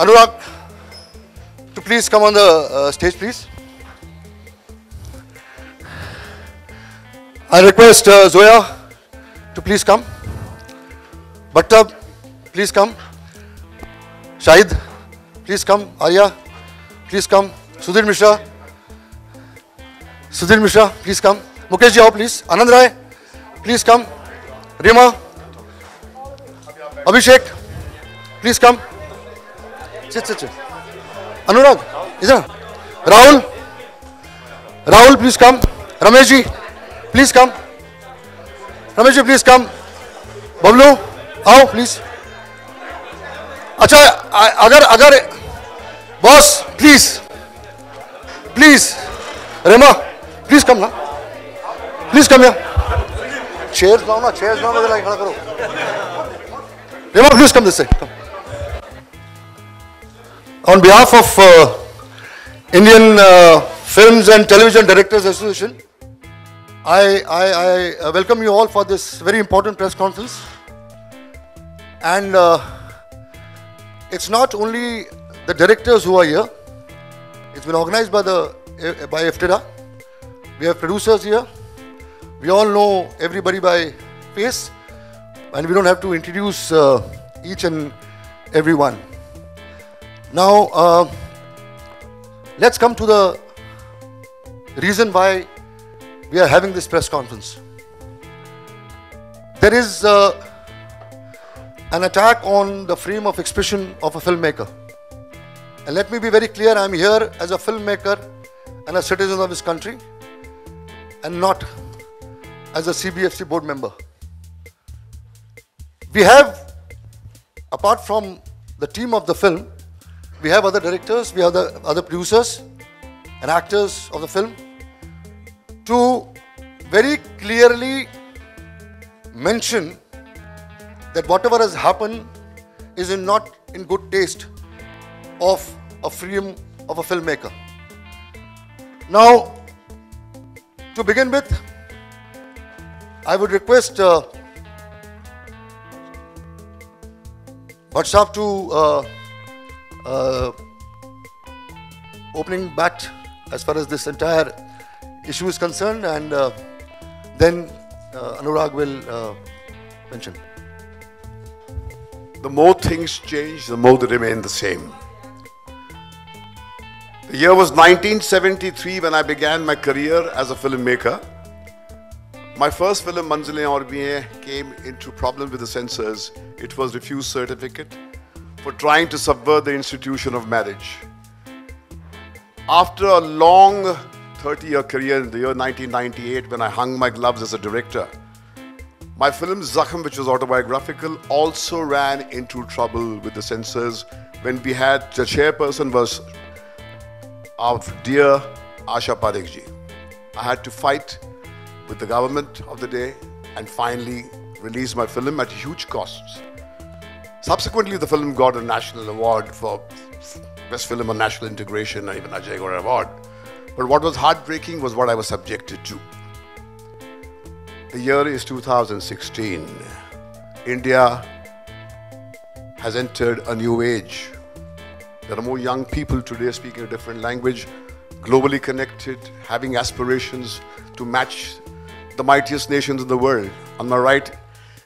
Anurag to please come on the stage, please. I request Zoya to please come. Bhattab, please come. Shahid, please come. Arya, please come. Sudhir Mishra, please come. Mukesh ji, please. Anand Rai, please come. Rima, Abhishek, please come. Sit. Anurag, idhar. Rahul, please come. Ramesh ji, please come. Please come. Bablu, आओ please. अच्छा, अगर boss, please. Rema, please come na. Please come here. Chairs now na, like खड़ा करो. Rema, please come this way. Come. On behalf of Indian Films and Television Directors Association, I welcome you all for this very important press conference. And it's not only the directors who are here. It's been organized by FTIDA. We have producers here. We all know everybody by face, and we don't have to introduce each and every one. Now, let's come to the reason why we are having this press conference. There is an attack on the freedom of expression of a filmmaker. And let me be very clear, I am here as a filmmaker and a citizen of this country, and not as a CBFC board member. We have, apart from the team of the film, we have other directors, we have the other producers and actors of the film to very clearly mention that whatever has happened is not in good taste of a freedom of a filmmaker. Now, to begin with, I would request Bhatt to opening bat as far as this entire issue is concerned, and then Anurag will mention. The more things change, the more they remain the same. The year was 1973 when I began my career as a filmmaker. My first film, Manzile Aur Bhi Hain, came into problem with the censors. It was refused certificate for trying to subvert the institution of marriage. After a long 30-year career in the year 1998, when I hung my gloves as a director, my film Zakham, which was autobiographical, also ran into trouble with the censors when we had the chairperson was our dear Asha Parekh ji. I had to fight with the government of the day and finally release my film at huge costs. Subsequently, the film got a national award for Best Film on National Integration and even Ajay Gaur Award. But what was heartbreaking was what I was subjected to. The year is 2016. India has entered a new age. There are more young people today speaking a different language, globally connected, having aspirations to match the mightiest nations in the world. On my right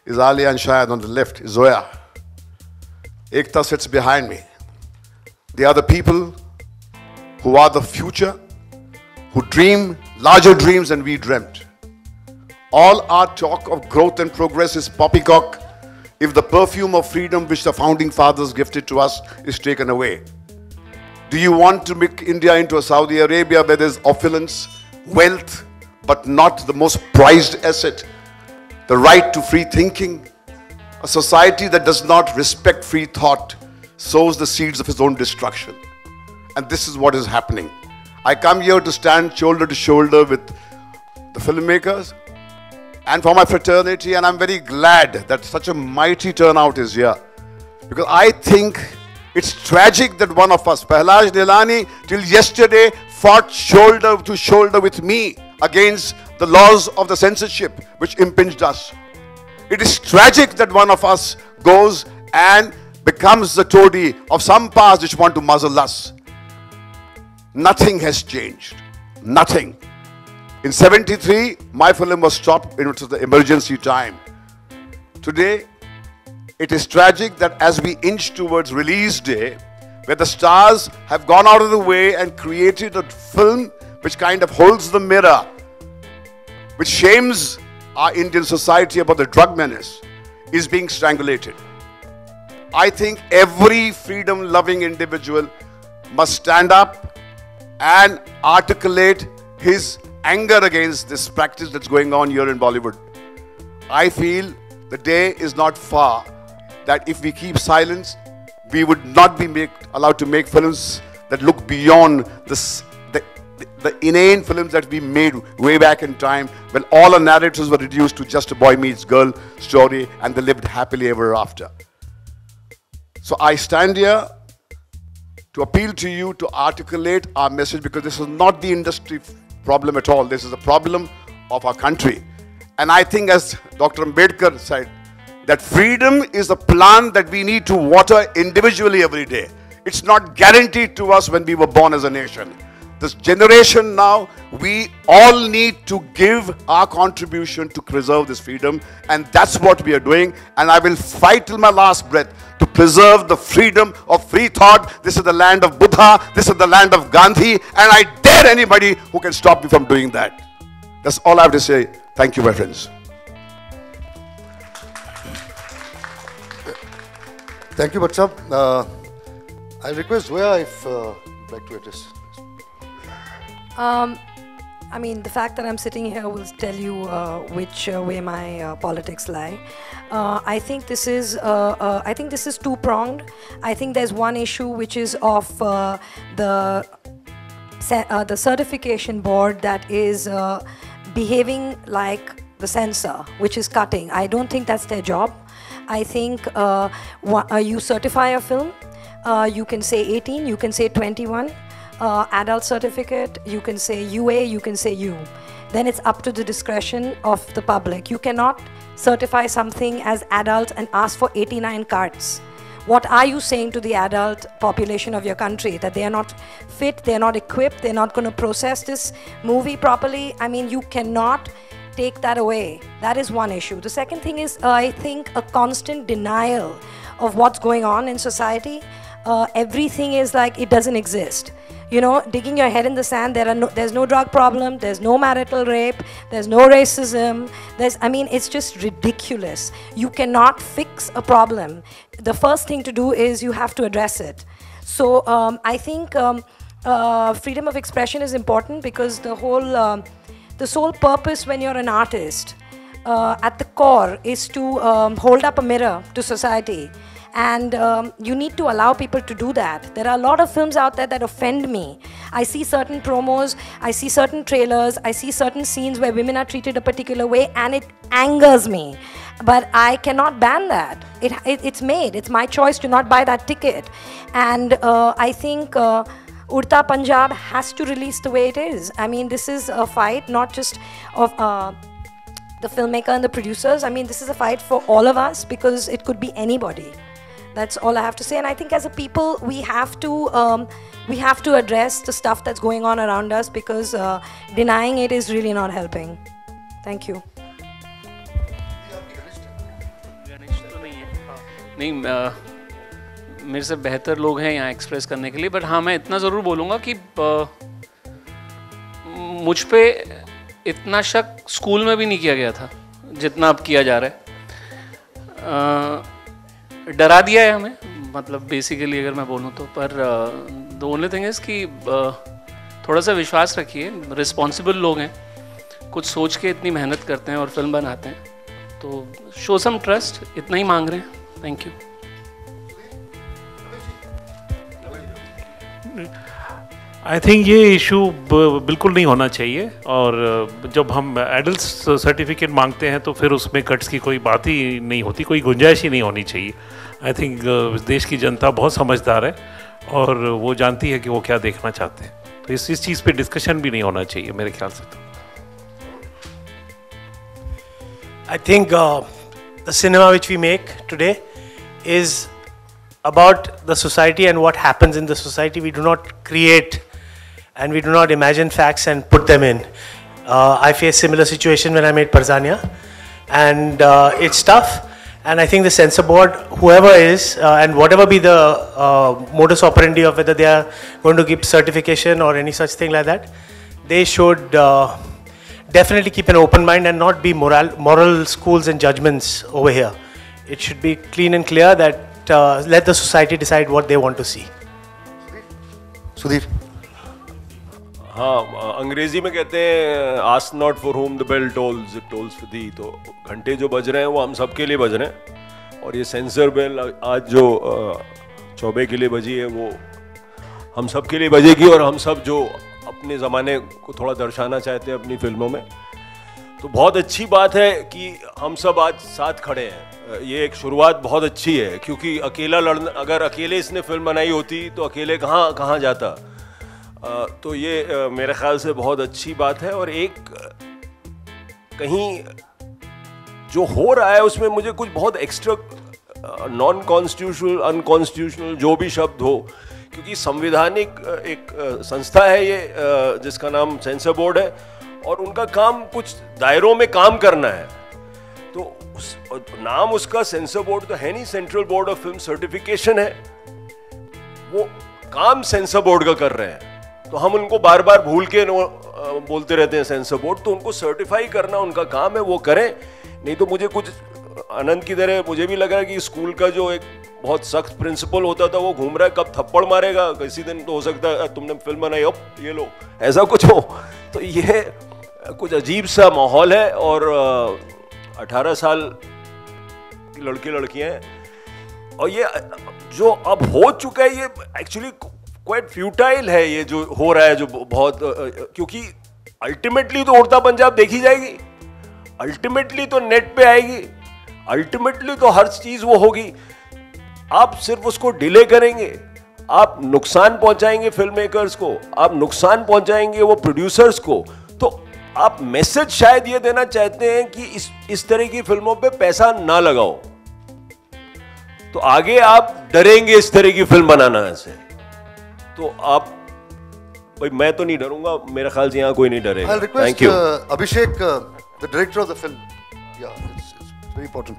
is Alia and Shahid, on the left is Zoya. Ekta sits behind me. They are the people who are the future, who dream larger dreams than we dreamt. All our talk of growth and progress is poppycock if the perfume of freedom which the founding fathers gifted to us is taken away. Do you want to make India into a Saudi Arabia where there's opulence, wealth, but not the most prized asset, the right to free thinking? A society that does not respect free thought sows the seeds of its own destruction. And this is what is happening. I come here to stand shoulder to shoulder with the filmmakers and for my fraternity, and I'm very glad that such a mighty turnout is here. Because I think it's tragic that one of us, Pahlaj Nilani, till yesterday fought shoulder to shoulder with me against the laws of the censorship which impinged us. It is tragic that one of us goes and becomes the toady of some powers which want to muzzle us. Nothing has changed. Nothing. In 73, my film was stopped. It was the emergency time. Today, it is tragic that as we inch towards release day, where the stars have gone out of the way and created a film which kind of holds the mirror, which shames our Indian society about the drug menace, is being strangulated. I think every freedom-loving individual must stand up and articulate his anger against this practice that's going on here in Bollywood. I feel the day is not far that if we keep silence, we would not be allowed to make films that look beyond the inane films that we made way back in time when all our narratives were reduced to just a boy meets girl story and they lived happily ever after. So I stand here to appeal to you to articulate our message, because this is not the industry problem at all. This is a problem of our country. And I think, as Dr. Ambedkar said, that freedom is a plant that we need to water individually every day. It's not guaranteed to us when we were born as a nation. This generation now, we all need to give our contribution to preserve this freedom, and that's what we are doing. And I will fight till my last breath to preserve the freedom of free thought. This is the land of Buddha, this is the land of Gandhi, and I dare anybody who can stop me from doing that. That's all I have to say. Thank you, my friends. Thank you, Bhatt. I request Zoya if you'd like to address. I mean, the fact that I'm sitting here will tell you which way my politics lie. I think this is two-pronged. I think there's one issue which is of the certification board that is behaving like the censor, which is cutting. I don't think that's their job. I think you certify a film, you can say 18, you can say 21. Adult certificate, you can say UA, you can say U. Then it's up to the discretion of the public. You cannot certify something as adult and ask for 89 cards. What are you saying to the adult population of your country? That they are not fit, they're not equipped, they're not going to process this movie properly? I mean, you cannot take that away. That is one issue. The second thing is, I think, a constant denial of what's going on in society. Everything is like it doesn't exist. You know, digging your head in the sand. There's no drug problem, there's no marital rape, there's no racism. I mean, it's just ridiculous. You cannot fix a problem. The first thing to do is you have to address it. So I think freedom of expression is important, because the sole purpose when you're an artist at the core is to hold up a mirror to society. And you need to allow people to do that. There are a lot of films out there that offend me. I see certain promos, I see certain trailers, I see certain scenes where women are treated a particular way, and it angers me. But I cannot ban that. It's made. It's my choice to not buy that ticket. And I think Udta Punjab has to release the way it is. I mean, this is a fight not just of the filmmaker and the producers. I mean, this is a fight for all of us, because it could be anybody. That's all I have to say. And I think as a people, we have to address the stuff that's going on around us, because denying it is really not helping. Thank you. नहीं, मेरे से बेहतर लोग हैं यहाँ express करने के लिए, बट हाँ, मैं इतना ज़रूर बोलूँगा कि मुझ पे इतना शक स्कूल में भी नहीं किया गया था जितना अब किया जा रहा है. डरा दिया है हमें, मतलब बेसिकली अगर मैं बोलूँ तो. पर द ओनली थिंग इज़ कि थोड़ा सा विश्वास रखिए. रिस्पॉन्सिबल लोग हैं, कुछ सोच के इतनी मेहनत करते हैं और फिल्म बनाते हैं, तो शो सम ट्रस्ट. इतना ही मांग रहे हैं. Thank you. आई थिंक ये इशू बिल्कुल नहीं होना चाहिए. और जब हम एडल्ट सर्टिफिकेट मांगते हैं तो फिर उसमें कट्स की कोई बात ही नहीं होती, कोई गुंजाइश ही नहीं होनी चाहिए. आई थिंक देश की जनता बहुत समझदार है और वो जानती है कि वो क्या देखना चाहते हैं, तो इस चीज़ पे डिस्कशन भी नहीं होना चाहिए मेरे ख्याल से. तो I think the cinema which we make today is about the society and what happens in the society. We do not create and we do not imagine facts and put them in. I faced similar situation when I made Parzania, and it's tough. And I think the censor board, whoever is, and whatever be the modus operandi of whether they are going to give certification or any such thing like that, they should definitely keep an open mind and not be moral schools and judgments over here. It should be clean and clear that let the society decide what they want to see. Sudhir. हाँ, अंग्रेजी में कहते हैं ask not for whom the bell tolls, it tolls for thee. तो घंटे जो बज रहे हैं वो हम सब के लिए बज रहे हैं, और ये सेंसर बेल आज जो चौबे के लिए बजी है वो हम सब के लिए बजेगी. और हम सब जो अपने ज़माने को थोड़ा दर्शाना चाहते हैं अपनी फिल्मों में, तो बहुत अच्छी बात है कि हम सब आज साथ खड़े हैं. ये एक शुरुआत बहुत अच्छी है, क्योंकि अकेला लड़ना, अगर अकेले इसने फिल्म बनाई होती तो अकेले कहाँ जाता. तो ये मेरे ख्याल से बहुत अच्छी बात है. और एक कहीं जो हो रहा है उसमें मुझे कुछ बहुत एक्स्ट्रा नॉन कॉन्स्टिट्यूशनल, अनकॉन्स्टिट्यूशनल जो भी शब्द हो, क्योंकि संवैधानिक एक संस्था है ये जिसका नाम सेंसर बोर्ड है, और उनका काम कुछ दायरों में काम करना है. तो नाम उसका सेंसर बोर्ड तो है नहीं, central board of film certification है. वो काम सेंसर बोर्ड का कर रहे हैं, तो हम उनको बार बार भूल के बोलते रहते हैं सेंसर बोर्ड. तो उनको सर्टिफाई करना उनका काम है, वो करें. नहीं तो मुझे कुछ आनंद की तरह मुझे भी लगा कि स्कूल का जो एक बहुत सख्त प्रिंसिपल होता था वो घूम रहा है, कब थप्पड़ मारेगा. किसी दिन तो हो सकता है तुमने फिल्म बनाई, अब ये लो, ऐसा कुछ हो. तो ये कुछ अजीब सा माहौल है. और 18 साल की लड़के लड़कियां हैं, और ये जो अब हो चुका है ये एक्चुअली क्वाइट फ्यूटाइल है. ये जो हो रहा है जो बहुत, क्योंकि अल्टीमेटली तो उड़ता पंजाब देखी जाएगी, अल्टीमेटली तो नेट पे आएगी, अल्टीमेटली तो हर चीज वो होगी. आप सिर्फ उसको डिले करेंगे, आप नुकसान पहुंचाएंगे फिल्म मेकर्स को, आप नुकसान पहुंचाएंगे वो प्रोड्यूसर्स को. तो आप मैसेज शायद ये देना चाहते हैं कि इस तरह की फिल्मों पे पैसा ना लगाओ, तो आगे आप डरेंगे इस तरह की फिल्म बनाना से. तो आप, भाई मैं तो नहीं डरूंगा, मेरे ख्याल से यहाँ कोई नहीं डरेगा. Thank you. Abhishek, the director of the film. Yeah, it's very important.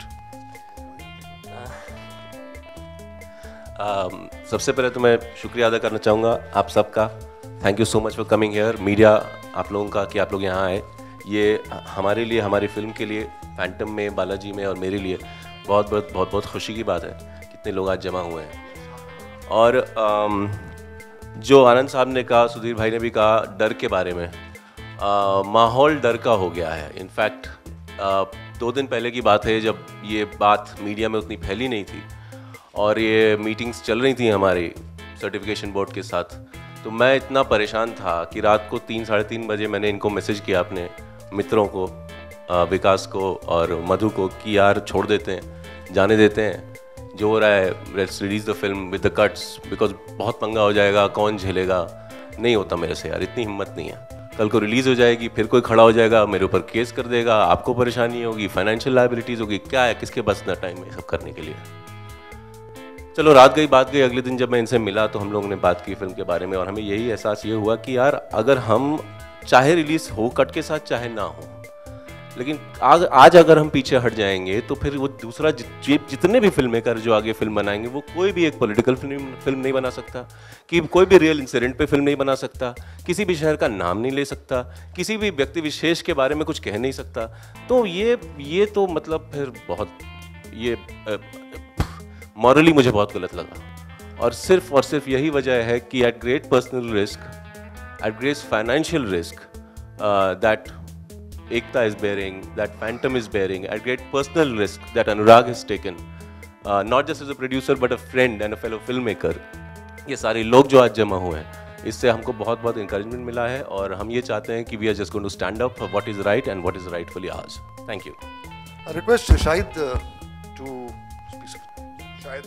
सबसे पहले तो मैं शुक्रिया अदा करना चाहूँगा आप सबका. Thank you so much for coming here. Media आप लोगों का कि आप लोग यहाँ आए, ये हमारे लिए, हमारी फिल्म के लिए, फैंटम में, बालाजी में और मेरे लिए बहुत बहुत बहुत बहुत खुशी की बात है. कितने लोग आज जमा हुए हैं. और जो आनंद साहब ने कहा, सुधीर भाई ने भी कहा डर के बारे में, माहौल डर का हो गया है. इनफैक्ट 2 दिन पहले की बात है जब ये बात मीडिया में उतनी फैली नहीं थी और ये मीटिंग्स चल रही थी हमारी सर्टिफिकेशन बोर्ड के साथ, तो मैं इतना परेशान था कि रात को 3 साढ़े 3 बजे मैंने इनको मैसेज किया, अपने मित्रों को, विकास को और मधु को, कि यार छोड़ देते हैं, जाने देते हैं, जो हो रहा है, let's release the film with the cuts, because बहुत पंगा हो जाएगा, कौन झेलेगा. नहीं होता मेरे से यार, इतनी हिम्मत नहीं है. कल को रिलीज़ हो जाएगी, फिर कोई खड़ा हो जाएगा, मेरे ऊपर केस कर देगा, आपको परेशानी होगी, फाइनेंशियल लायबिलिटीज़ होगी. क्या है, किसके पास इतना टाइम है सब करने के लिए. चलो रात गई बात गई. अगले दिन जब मैं इनसे मिला तो हम लोगों ने बात की फिल्म के बारे में, और हमें यही एहसास ये हुआ कि यार अगर हम चाहे रिलीज़ हो कट के साथ चाहे ना हो, लेकिन आज अगर हम पीछे हट जाएंगे तो फिर वो दूसरा जितने भी फिल्म मेकर जो आगे फिल्म बनाएंगे वो कोई भी एक पॉलिटिकल फिल्म नहीं बना सकता, कि कोई भी रियल इंसिडेंट पे फिल्म नहीं बना सकता, किसी भी शहर का नाम नहीं ले सकता, किसी भी व्यक्ति विशेष के बारे में कुछ कह नहीं सकता. तो ये तो मतलब फिर बहुत ये मॉरली मुझे बहुत गलत लगा. और सिर्फ यही वजह है कि at great personal risk, at great financial risk that Ekta is bearing, that Phantom is bearing, at great personal risk that Anurag has taken, not just as a producer but a friend and a fellow filmmaker. ये सारे लोग जो आज जमा हुए हैं, इससे हमको बहुत बहुत encouragement मिला है, और हम ये चाहते हैं कि we are just going to stand up for what is right and what is rightfully ours. Thank you. I request Shahid to speak. Shahid.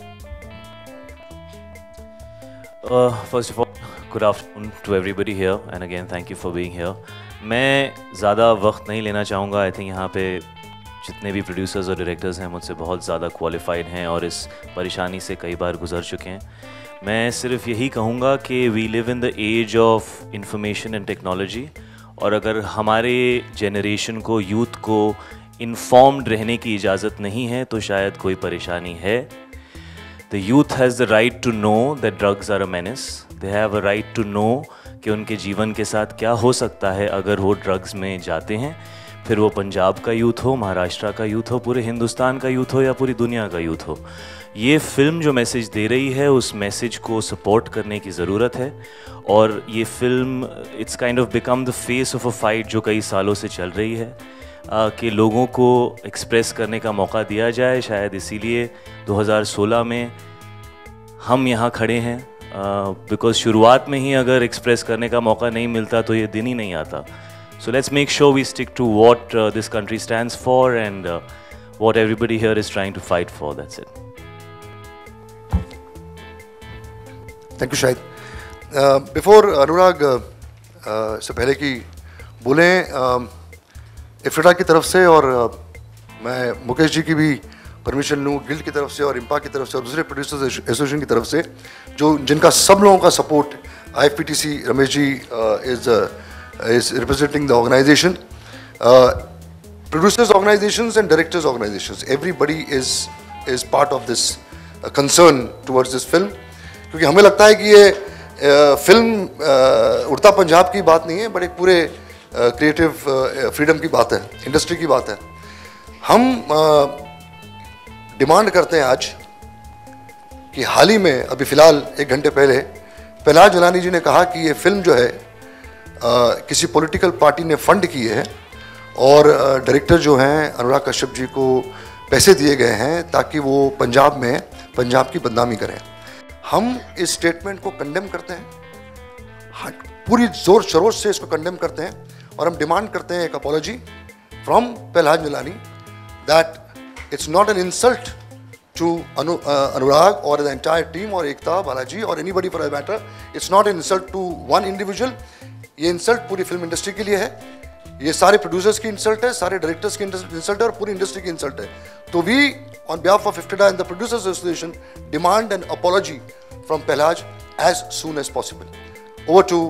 First of all, good afternoon to everybody here, and again thank you for being here. मैं ज़्यादा वक्त नहीं लेना चाहूँगा. I think यहाँ पे जितने भी प्रोड्यूसर्स और डायरेक्टर्स हैं मुझसे बहुत ज़्यादा क्वालिफाइड हैं और इस परेशानी से कई बार गुजर चुके हैं। मैं सिर्फ यही कहूँगा कि we live in the age of information and technology, और अगर हमारे जनरेशन को, यूथ को इन्फॉर्म्ड रहने की इजाज़त नहीं है तो शायद कोई परेशानी है। The youth has the right to know that drugs are a menace. They have a right to know कि उनके जीवन के साथ क्या हो सकता है अगर वो ड्रग्स में जाते हैं, फिर वो पंजाब का यूथ हो, महाराष्ट्र का यूथ हो, पूरे हिंदुस्तान का यूथ हो या पूरी दुनिया का यूथ हो। ये फिल्म जो मैसेज दे रही है उस मैसेज को सपोर्ट करने की ज़रूरत है, और ये film it's kind of become the face of a fight जो कई सालों से चल रही है कि लोगों को एक्सप्रेस करने का मौका दिया जाए। शायद इसीलिए 2016 में हम यहाँ खड़े हैं, बिकॉज शुरुआत में ही अगर एक्सप्रेस करने का मौका नहीं मिलता तो ये दिन ही नहीं आता। So let's make sure we stick to what this country stands for and what everybody here is trying to fight for. That's it. Thank you, Shahid. Before Anurag से पहले कि बोलें इफ्रिटा की तरफ से, और मैं मुकेश जी की भी परमिशन लूँ गिल्ड की तरफ से और इम्पा की तरफ से और दूसरे प्रोड्यूसर्स एसोसिएशन की तरफ से, जो जिनका सब लोगों का support, IFPTC Ramesh ji is representing the organization, producers organizations and directors organizations, everybody is part of this concern towards this film, क्योंकि हमें लगता है कि ये फिल्म उड़ता पंजाब की बात नहीं है, बट एक पूरे क्रिएटिव फ्रीडम की बात है, इंडस्ट्री की बात है। हम डिमांड करते हैं आज कि हाल ही में अभी फ़िलहाल 1 घंटे पहले पहलाज जिलानी जी ने कहा कि ये फिल्म जो है किसी पॉलिटिकल पार्टी ने फंड की है, और डायरेक्टर जो हैं अनुराग कश्यप जी को पैसे दिए गए हैं ताकि वो पंजाब में पंजाब की बदनामी करें। हम इस स्टेटमेंट को कंडेम करते हैं, पूरी जोर शरोर से इसको कंडेम करते हैं, और हम डिमांड करते हैं एक apology from Pahlaj Jilani that it's not an insult to Anurag or the entire team or Ekta, Balaji or anybody for that matter. It's not an insult to one individual. ये इंसल्ट पूरी film industry के लिए है, ये सारे producers की insult है, सारे डायरेक्टर्स की इंसल्ट है और पूरी इंडस्ट्री की इंसल्ट है। तो we on behalf of IFTDA and the producers association demand an apology from Pahlaj as soon as possible. Over to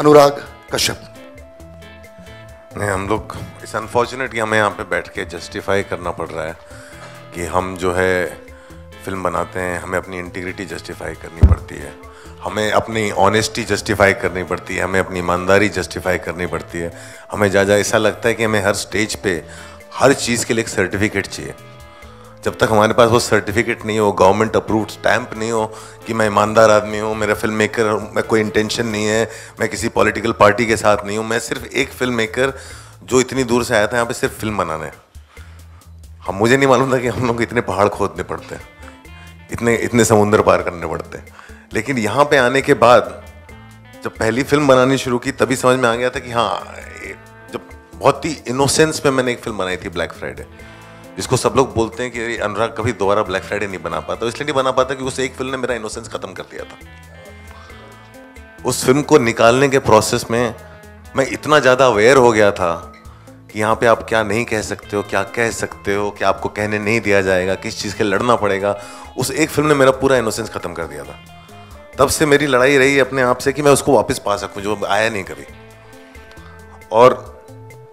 Anurag Kashyap. नहीं, हम लोग इस अनफॉर्चुनेट कि हमें यहाँ पे बैठ के जस्टिफाई करना पड़ रहा है कि हम जो है फिल्म बनाते हैं, हमें अपनी इंटीग्रिटी जस्टिफाई करनी पड़ती है, हमें अपनी ऑनेस्टी जस्टिफाई करनी पड़ती है, हमें अपनी ईमानदारी जस्टिफाई करनी पड़ती है। हमें ज़्यादा ऐसा लगता है कि हमें हर स्टेज पे हर चीज़ के लिए एक सर्टिफिकेट चाहिए। जब तक हमारे पास वो सर्टिफिकेट नहीं हो, गवर्नमेंट अप्रूव्ड स्टैंप नहीं हो कि मैं ईमानदार आदमी हूँ, मेरा फिल्म मेकर, मैं कोई इंटेंशन नहीं है, मैं किसी पॉलिटिकल पार्टी के साथ नहीं हूँ, मैं सिर्फ एक फिल्म मेकर जो इतनी दूर से आया था यहाँ पे सिर्फ फिल्म बनाने। मुझे नहीं मालूम था कि हम लोग इतने पहाड़ खोदने पड़ते हैं, इतने समुंदर पार करने पड़ते हैं। लेकिन यहाँ पे आने के बाद जब पहली फिल्म बनानी शुरू की तभी समझ में आ गया था कि हाँ, जब बहुत ही इनोसेंस में मैंने एक फिल्म बनाई थी ब्लैक फ्राइडे, जिसको सब लोग बोलते हैं कि अनुराग कभी दोबारा ब्लैक फ्राइडे नहीं बना पाता। इसलिए नहीं बना पाता कि उस एक फिल्म ने मेरा इनोसेंस खत्म कर दिया था। उस फिल्म को निकालने के प्रोसेस में मैं इतना ज़्यादा अवेयर हो गया था कि यहाँ पे आप क्या नहीं कह सकते हो, क्या कह सकते हो, क्या आपको कहने नहीं दिया जाएगा, किस चीज़ के लड़ना पड़ेगा। उस एक फिल्म ने मेरा पूरा इनोसेंस खत्म कर दिया था। तब से मेरी लड़ाई रही अपने आप से कि मैं उसको वापस पा सकूं, जो आया नहीं कभी। और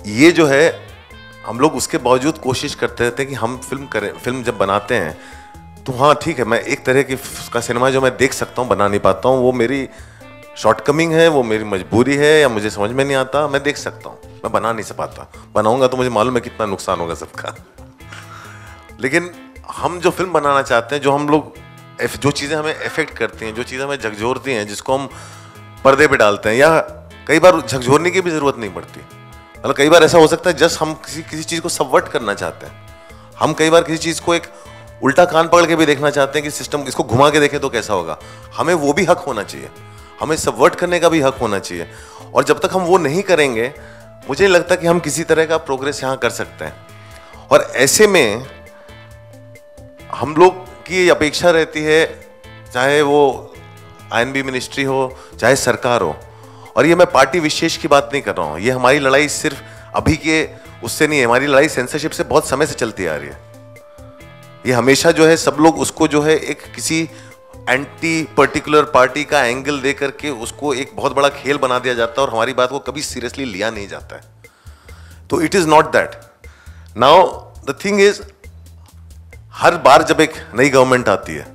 ये जो है, हम लोग उसके बावजूद कोशिश करते रहते हैं कि हम फिल्म करें। फिल्म जब बनाते हैं तो हाँ ठीक है, मैं एक तरह की का सिनेमा जो मैं देख सकता हूँ, बना नहीं पाता हूँ, वो मेरी शॉर्टकमिंग है, वो मेरी मजबूरी है, या मुझे समझ में नहीं आता, मैं देख सकता हूँ, मैं बना नहीं पाता। बनाऊंगा तो मुझे मालूम है कितना नुकसान होगा सबका। लेकिन हम जो फिल्म बनाना चाहते हैं, जो हम लोग, जो चीज़ें हमें अफेक्ट करती हैं, जो चीज़ें हमें झकझोरती हैं, जिसको हम पर्दे पे डालते हैं, या कई बार झकझोरने की भी ज़रूरत नहीं पड़ती। मतलब कई बार ऐसा हो सकता है जस्ट हम किसी चीज़ को सबवर्ट करना चाहते हैं। हम कई बार किसी चीज़ को एक उल्टा कान पकड़ के भी देखना चाहते हैं कि सिस्टम इसको घुमा के देखे तो कैसा होगा। हमें वो भी हक होना चाहिए, हमें सबवर्ट करने का भी हक होना चाहिए। और जब तक हम वो नहीं करेंगे, मुझे नहीं लगता कि हम किसी तरह का प्रोग्रेस यहाँ कर सकते हैं। और ऐसे में हम लोग की अपेक्षा रहती है, चाहे वो INB मिनिस्ट्री हो, चाहे सरकार हो, और ये मैं पार्टी विशेष की बात नहीं कर रहा हूँ, ये हमारी लड़ाई सिर्फ अभी के उससे नहीं है, हमारी लड़ाई सेंसरशिप से बहुत समय से चलती आ रही है। ये हमेशा जो है सब लोग उसको जो है एक किसी एंटी पर्टिकुलर पार्टी का एंगल दे करके उसको एक बहुत बड़ा खेल बना दिया जाता है और हमारी बात को कभी सीरियसली लिया नहीं जाता है। तो it is not that. Now the thing is, हर बार जब एक नई गवर्नमेंट आती है,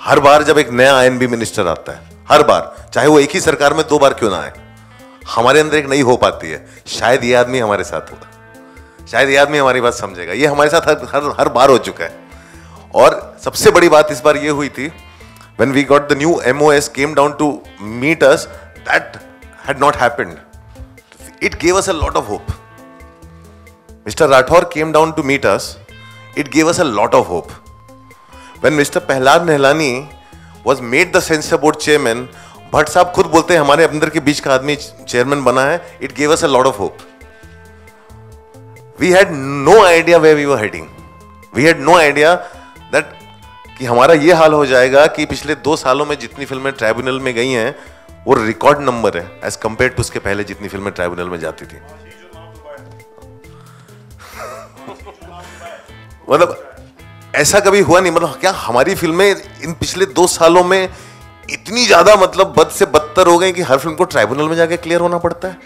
हर बार जब एक नया आईएनबी मिनिस्टर आता है, हर बार, चाहे वो एक ही सरकार में 2 बार क्यों ना आए, हमारे अंदर एक नई होप आती है, शायद ये आदमी हमारे साथ होगा, शायद ये आदमी हमारी बात समझेगा। ये हमारे साथ हर बार हो चुका है। और सबसे बड़ी बात इस बार ये हुई थी, when we got the new MOS came down to meet us, that had not happened. It gave us a lot of hope. Mr. Rathore came down to meet us. It gave us a lot of hope. When Mr. Prahlad Nehlani was made the censor board chairman, Bhatt साहब खुद बोलते हैं हमारे अंदर के बीच का आदमी chairman बना है. It gave us a lot of hope. We had no idea where we were heading. We had no idea that कि हमारा ये हाल हो जाएगा कि पिछले 2 सालों में जितनी फिल्में ट्राइब्यूनल में गई हैं वो रिकॉर्ड नंबर है एज कंपेयर टू उसके पहले जितनी फिल्में ट्राइब्यूनल में जाती थी. मतलब ऐसा कभी हुआ नहीं. मतलब क्या हमारी फिल्में इन पिछले 2 सालों में इतनी ज्यादा मतलब बद से बदतर हो गई कि हर फिल्म को ट्राइब्यूनल में जाके क्लियर होना पड़ता है,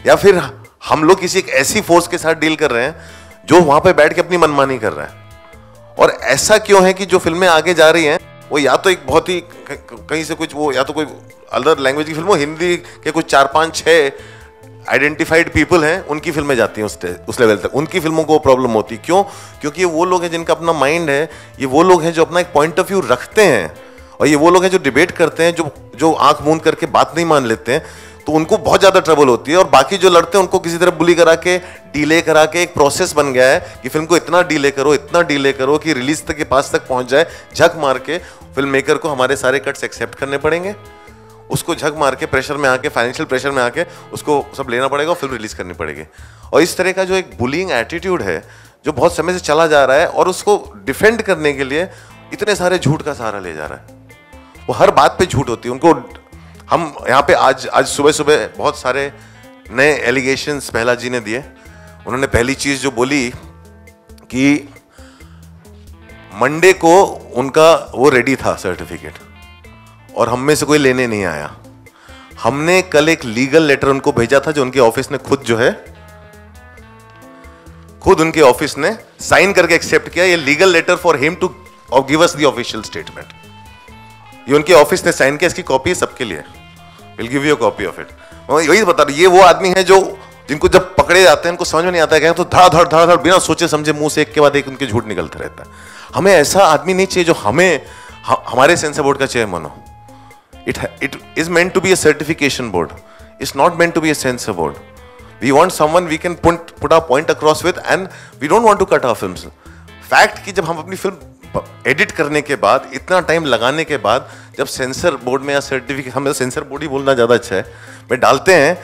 या फिर हम लोग किसी एक ऐसी फोर्स के साथ डील कर रहे हैं जो वहां पे बैठ के अपनी मनमानी कर रहा है. और ऐसा क्यों है कि जो फिल्में आगे जा रही हैं वो या तो एक बहुत ही कहीं से कुछ वो या तो कोई अदर लैंग्वेज की फिल्म हो, हिंदी के कुछ 4-5-6 आइडेंटिफाइड पीपल हैं उनकी फिल्में जाती हैं उस लेवल तक. उनकी फिल्मों को प्रॉब्लम होती. क्यों? क्योंकि ये वो लोग हैं जिनका अपना माइंड है, ये वो लोग हैं जो अपना एक पॉइंट ऑफ व्यू रखते हैं, और ये वो लोग हैं जो डिबेट करते हैं, जो आंख मूंद करके बात नहीं मान लेते हैं. तो उनको बहुत ज्यादा ट्रबल होती है. और बाकी जो लड़ते हैं उनको किसी तरह बुली करा के डीले करा के एक प्रोसेस बन गया है कि फिल्म को इतना डीले करो कि रिलीज तक के पास तक पहुंच जाए. झक मार के फिल्म मेकर को हमारे सारे कट्स एक्सेप्ट करने पड़ेंगे, उसको झक मार के प्रेशर में आके, फाइनेंशियल प्रेशर में आके उसको सब लेना पड़ेगा और फिल्म रिलीज करनी पड़ेगी. और इस तरह का जो एक बुलिंग एटीट्यूड है जो बहुत समय से चला जा रहा है और उसको डिफेंड करने के लिए इतने सारे झूठ का सहारा ले जा रहा है. वो हर बात पे झूठ होती है. उनको हम यहाँ पे आज सुबह बहुत सारे नए एलिगेशंस पहला जी ने दिए. उन्होंने पहली चीज जो बोली कि मंडे को उनका वो रेडी था सर्टिफिकेट और हम में से कोई लेने नहीं आया. हमने कल एक लीगल लेटर उनको भेजा था जो उनके ऑफिस ने खुद उनके ऑफिस ने साइन करके एक्सेप्ट किया. ये legal letter for him to give us the official statement. ये उनके ऑफिस ने साइन किया. इसकी कॉपी है सबके लिए. We'll give you a copy of it. यही बता रहा. ये वो आदमी है जो जिनको जब पकड़े जाते हैं उनको समझ में नहीं आता है, तो धड़ बिना सोचे समझे मुंह से एक के बाद एक उनके झूठ निकलता रहता है. हमें ऐसा आदमी नहीं चाहिए जो हमारे सेंसर बोर्ड का चेयरमैन हो. It is meant to be a certification board. It's not meant to be a censor board. We want someone we can put our point across with, and we don't want to cut our films. Fact कि जब हम अपनी film edit करने के बाद, इतना time लगाने के बाद, जब सेंसर बोर्ड में या सर्टिफिकेट, हमें सेंसर बोर्ड ही बोलना ज़्यादा अच्छा है, में डालते हैं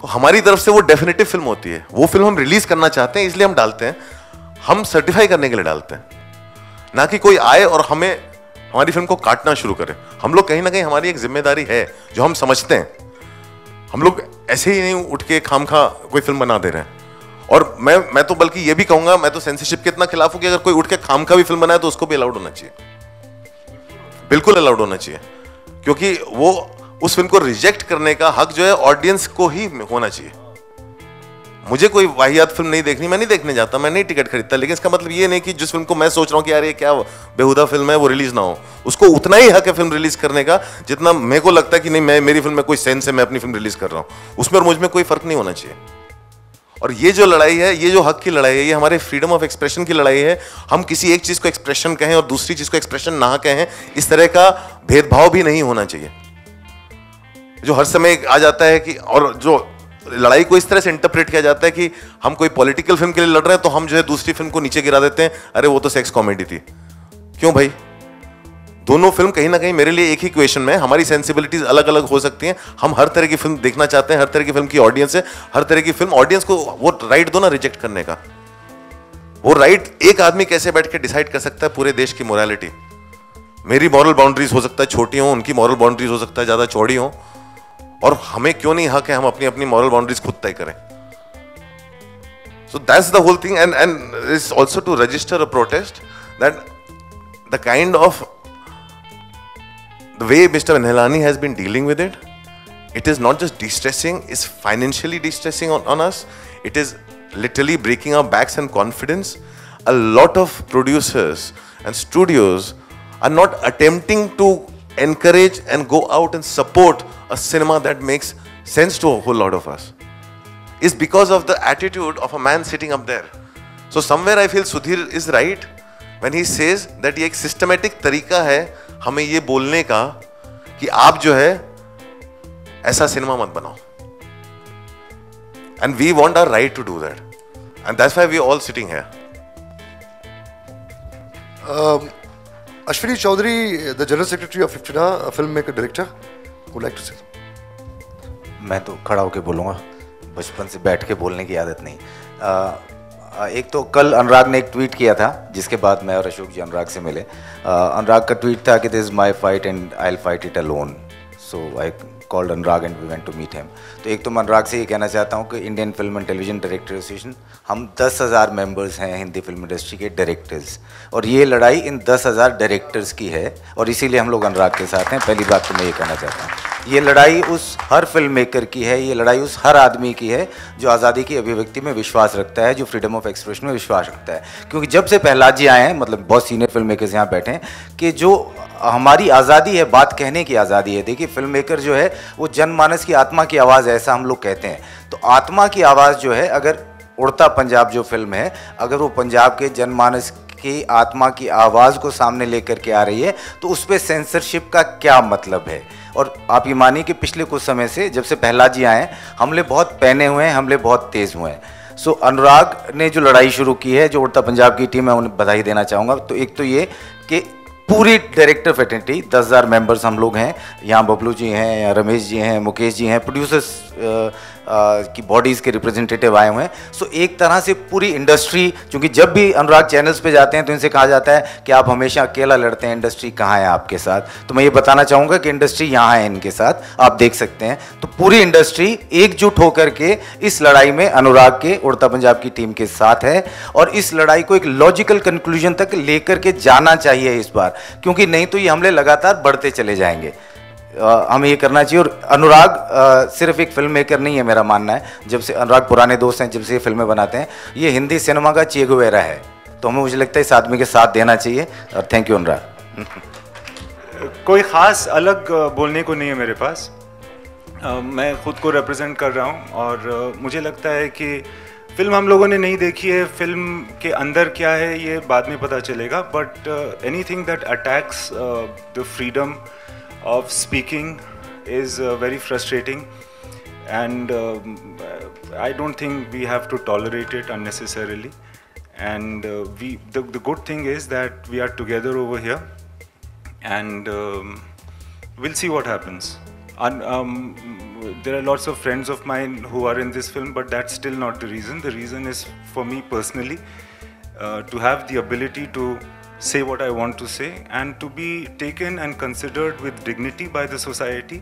तो हमारी तरफ से वो डेफिनेटिव फिल्म होती है. वो फिल्म हम रिलीज करना चाहते हैं इसलिए हम डालते हैं. हम सर्टिफाई करने के लिए डालते हैं, ना कि कोई आए और हमारी फिल्म को काटना शुरू करे. हम लोग कहीं ना कहीं हमारी एक जिम्मेदारी है जो हम समझते हैं. हम लोग ऐसे ही नहीं उठ के खामखा कोई फिल्म बना दे रहे हैं. और मैं तो बल्कि ये भी कहूंगा, मैं तो सेंसरशिप के इतना खिलाफ हूं कि अगर कोई उठ के खामखा भी फिल्म बनाए तो उसको भी अलाउड होना चाहिए. बिल्कुल अलाउड होना चाहिए, क्योंकि वो उस फिल्म को रिजेक्ट करने का हक जो है ऑडियंस को ही होना चाहिए. मुझे कोई वाहियात फिल्म नहीं देखनी, मैं नहीं देखने जाता, मैं नहीं टिकट खरीदता. लेकिन इसका मतलब ये नहीं कि जिस फिल्म को मैं सोच रहा हूँ कि यार ये क्या बेहुदा फिल्म है वो रिलीज ना हो, उसको उतना ही हक है फिल्म रिलीज करने का जितना मेरे को लगता है कि नहीं, मेरी फिल्म में कोई सेंस है, मैं अपनी फिल्म रिलीज कर रहा हूँ. उसमें और मुझ में कोई फर्क नहीं होना चाहिए. और ये जो लड़ाई है, ये जो हक की लड़ाई है, ये हमारे फ्रीडम ऑफ एक्सप्रेशन की लड़ाई है. हम किसी एक चीज को एक्सप्रेशन कहें और दूसरी चीज को एक्सप्रेशन ना कहें, इस तरह का भेदभाव भी नहीं होना चाहिए जो हर समय आ जाता है. कि और जो लड़ाई को इस तरह से इंटरप्रेट किया जाता है कि हम कोई पॉलिटिकल फिल्म के लिए लड़ रहे हैं तो हम जो है दूसरी फिल्म को नीचे गिरा देते हैं. अरे वो तो सेक्स कॉमेडी थी. क्यों भाई? दोनों फिल्म कहीं ना कहीं मेरे लिए एक ही क्वेश्चन में. हमारी सेंसिबिलिटीज अलग अलग हो सकती हैं. हम हर तरह की फिल्म देखना चाहते हैं, हर तरह की फिल्म की ऑडियंस है, हर तरह की फिल्म ऑडियंस को वो राइट दो ना रिजेक्ट करने का. वो राइट एक आदमी कैसे बैठ के डिसाइड कर सकता है पूरे देश की मोरालिटी? मेरी मॉरल बाउंड्रीज हो सकता है छोटी हो, उनकी मॉरल बाउंड्रीज हो सकता है ज्यादा चौड़ी हो, और हमें क्यों नहीं हक है हम अपनी अपनी मॉरल बाउंड्रीज खुद तय करें? So that's the whole thing, and it's also to register a protest that the kind of the way Mr. Nehelani has been dealing with it, it is not just de-stressing, it's financially de-stressing on us. It is literally breaking our backs and confidence. A lot of producers and studios are not attempting to encourage and go out and support a cinema that makes sense to a whole lot of us. It's because of the attitude of a man sitting up there. So somewhere I feel Sudhir is right when he says that ये एक systematic तरीका है हमें ये बोलने का कि आप जो है ऐसा सिनेमा मत बनाओ. And we want our right to do that. And that's why we are all sitting here. Ashwini Chaudhary, the General Secretary of IFFTDA, a filmmaker director, would like to say. मैं तो खड़ा होके बोलूँगा, बचपन से बैठ के बोलने की आदत नहीं. एक तो कल अनुराग ने एक ट्वीट किया था जिसके बाद मैं और अशोक जी अनुराग से मिले. अनुराग का ट्वीट था कि this is my fight and I will fight it alone. So I called Anurag and we went to meet him. तो एक तो मैं अनुराग से ये कहना चाहता हूँ कि Indian film and television director association, हम 10,000 मेंबर्स हैं हिंदी फिल्म इंडस्ट्री के डायरेक्टर्स, और ये लड़ाई इन 10,000 डायरेक्टर्स की है और इसीलिए हम लोग अनुराग के साथ हैं. पहली बात तो मैं ये कहना चाहता हूँ, ये लड़ाई उस हर फिल्म मेकर की है, ये लड़ाई उस हर आदमी की है जो आज़ादी की अभिव्यक्ति में विश्वास रखता है, जो फ्रीडम ऑफ एक्सप्रेशन में विश्वास रखता है. क्योंकि जब से प्रहलाद जी आए हैं, मतलब बहुत सीनियर फिल्म मेकर्स यहाँ बैठे हैं, कि जो हमारी आज़ादी है, बात कहने की आज़ादी है. देखिए फिल्म मेकर जो है वो जनमानस की आत्मा की आवाज़ है, ऐसा हम लोग कहते हैं. तो आत्मा की आवाज़ जो है, अगर उड़ता पंजाब जो फिल्म है, अगर वो पंजाब के जनमानस की आत्मा की आवाज़ को सामने लेकर के आ रही है तो उस पर सेंसरशिप का क्या मतलब है. और आप ये मानिए कि पिछले कुछ समय से जब से प्रहलाद जी आए हैं, हमले बहुत पहने हुए हैं, हमले बहुत तेज़ हुए हैं. सो अनुराग ने जो लड़ाई शुरू की है, जो उड़ता पंजाब की टीम है, उन्हें बधाई देना चाहूँगा. तो एक तो ये कि पूरी डायरेक्टर फैटर्निटी 10,000 मेंबर्स हम लोग हैं यहाँ. बबलू जी हैं, या रमेश जी हैं, मुकेश जी हैं, प्रोड्यूसर्स की बॉडीज़ के रिप्रेजेंटेटिव आए हुए हैं. सो एक तरह से पूरी इंडस्ट्री, क्योंकि जब भी अनुराग चैनल्स पे जाते हैं तो इनसे कहा जाता है कि आप हमेशा अकेला लड़ते हैं, इंडस्ट्री कहाँ है आपके साथ. तो मैं ये बताना चाहूँगा कि इंडस्ट्री यहाँ है इनके साथ, आप देख सकते हैं. तो पूरी इंडस्ट्री एकजुट होकर के इस लड़ाई में अनुराग के उड़ता पंजाब की टीम के साथ है, और इस लड़ाई को एक लॉजिकल कंक्लूजन तक लेकर के जाना चाहिए इस बार, क्योंकि नहीं तो ये हमले लगातार बढ़ते चले जाएंगे. हमें ये करना चाहिए. और अनुराग सिर्फ एक फिल्म मेकर नहीं है, मेरा मानना है. जब से अनुराग पुराने दोस्त हैं, जब से ये फिल्में बनाते हैं, ये हिंदी सिनेमा का चे गुवेरा है. तो हमें, मुझे लगता है, इस आदमी के साथ देना चाहिए. और थैंक यू अनुराग. कोई ख़ास अलग बोलने को नहीं है मेरे पास. मैं खुद को रिप्रेजेंट कर रहा हूँ और मुझे लगता है कि फिल्म हम लोगों ने नहीं देखी है, फिल्म के अंदर क्या है ये बाद में पता चलेगा. But anything that attacks the freedom of speaking is very frustrating, and I don't think we have to tolerate it unnecessarily. And the good thing is that we are together over here, and we'll see what happens. There are lots of friends of mine who are in this film, but that's still not the reason. The reason is for me personally to have the ability to say what I want to say and to be taken and considered with dignity by the society.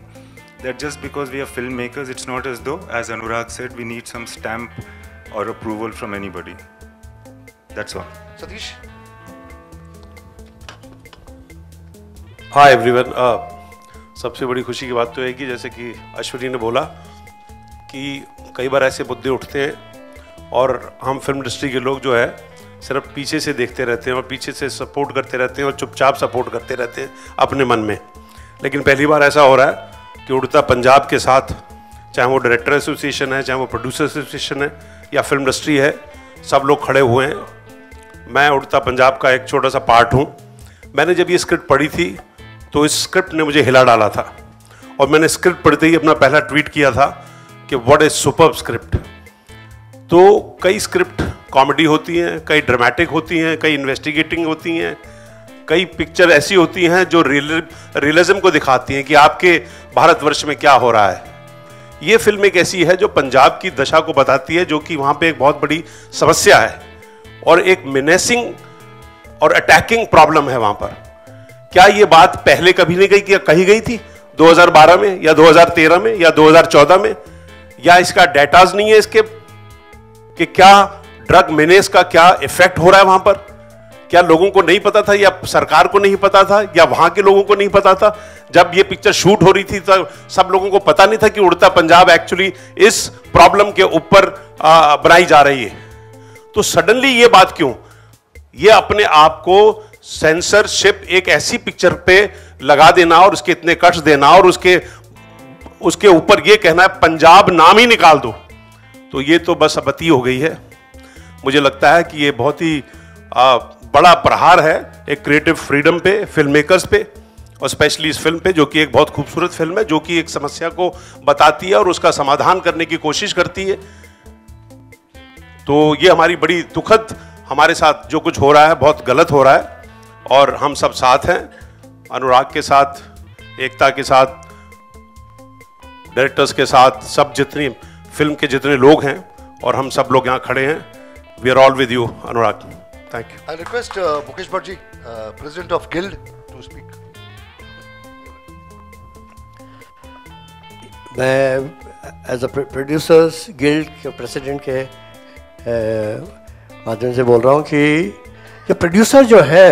That just because we are filmmakers, it's not as though, as Anurag said, we need some stamp or approval from anybody. That's all. Satish? Hi everyone. सबसे बड़ी खुशी की बात तो है कि जैसे कि अश्विनी ने बोला कि कई बार ऐसे मुद्दे उठते हैं और हम फिल्म इंडस्ट्री के लोग जो है सिर्फ पीछे से देखते रहते हैं और पीछे से सपोर्ट करते रहते हैं और चुपचाप सपोर्ट करते रहते हैं अपने मन में. लेकिन पहली बार ऐसा हो रहा है कि उड़ता पंजाब के साथ, चाहे वो डायरेक्टर एसोसिएशन है, चाहे वो प्रोड्यूसर एसोसिएशन है या फिल्म इंडस्ट्री है, सब लोग खड़े हुए हैं. मैं उड़ता पंजाब का एक छोटा सा पार्ट हूँ. मैंने जब ये स्क्रिप्ट पढ़ी थी तो इस स्क्रिप्ट ने मुझे हिला डाला था और मैंने स्क्रिप्ट पढ़ते ही अपना पहला ट्वीट किया था कि व्हाट इज सुपर्ब स्क्रिप्ट. तो कई स्क्रिप्ट कॉमेडी होती हैं, कई ड्रामेटिक होती हैं, कई इन्वेस्टिगेटिंग होती हैं, कई पिक्चर ऐसी होती हैं जो रियलिज्म को दिखाती हैं कि आपके भारतवर्ष में क्या हो रहा है. ये फिल्म एक ऐसी है जो पंजाब की दशा को बताती है, जो कि वहाँ पे एक बहुत बड़ी समस्या है और एक मेनेसिंग और अटैकिंग प्रॉब्लम है वहाँ पर. क्या ये बात पहले कभी नहीं कही गई थी 2012 में या 2013 में या 2014 में? या इसका डेटाज नहीं है इसके कि क्या ड्रग मेनेस का क्या इफेक्ट हो रहा है वहां पर, क्या लोगों को नहीं पता था, या सरकार को नहीं पता था, या वहां के लोगों को नहीं पता था? जब ये पिक्चर शूट हो रही थी तब सब लोगों को पता नहीं था कि उड़ता पंजाब एक्चुअली इस प्रॉब्लम के ऊपर बनाई जा रही है। तो सडनली ये बात क्यों? ये अपने आप को सेंसरशिप एक ऐसी पिक्चर पे लगा देना और उसके इतने कट्स देना और उसके ऊपर ये कहना है पंजाब नाम ही निकाल दो, तो ये तो बस अबती हो गई है। मुझे लगता है कि ये बहुत ही बड़ा प्रहार है एक क्रिएटिव फ्रीडम पे, फिल्म मेकर्स पे, और स्पेशली इस फिल्म पे जो कि एक बहुत खूबसूरत फिल्म है, जो कि एक समस्या को बताती है और उसका समाधान करने की कोशिश करती है। तो ये हमारी बड़ी दुखद, हमारे साथ जो कुछ हो रहा है बहुत गलत हो रहा है, और हम सब साथ हैं, अनुराग के साथ, एकता के साथ, डायरेक्टर्स के साथ, सब जितनी फिल्म के जितने लोग हैं, और हम सब लोग यहाँ खड़े हैं। We are all with you Anurag. Thank you. I request Mukesh Bhatt ji, president of guild, to speak. मैं एज अ प्रोड्यूसर्स गिल्ड के प्रेसिडेंट के माध्यम से बोल रहा हूँ कि ये प्रोड्यूसर जो है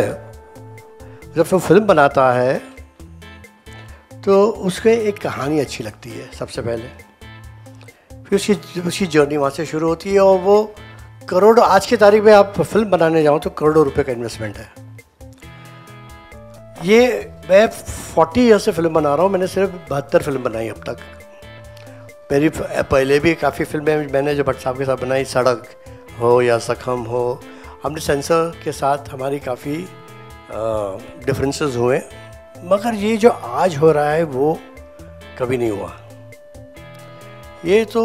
जब वो फिल्म बनाता है तो उसके एक कहानी अच्छी लगती है सबसे पहले, फिर उसकी जर्नी वहाँ से शुरू होती है, और वो करोड़ों, आज की तारीख में आप फिल्म बनाने जाओ तो करोड़ों रुपए का इन्वेस्टमेंट है। ये मैं 40 ईयर से फिल्म बना रहा हूँ, मैंने सिर्फ 72 फिल्म बनाई अब तक। मेरी पहले भी काफ़ी फिल्में मैंने जो भट्ट साहब के साथ बनाई, सड़क हो या सखम हो, हमने सेंसर के साथ हमारी काफ़ी डिफरेंसेस हुए, मगर ये जो आज हो रहा है वो कभी नहीं हुआ। ये तो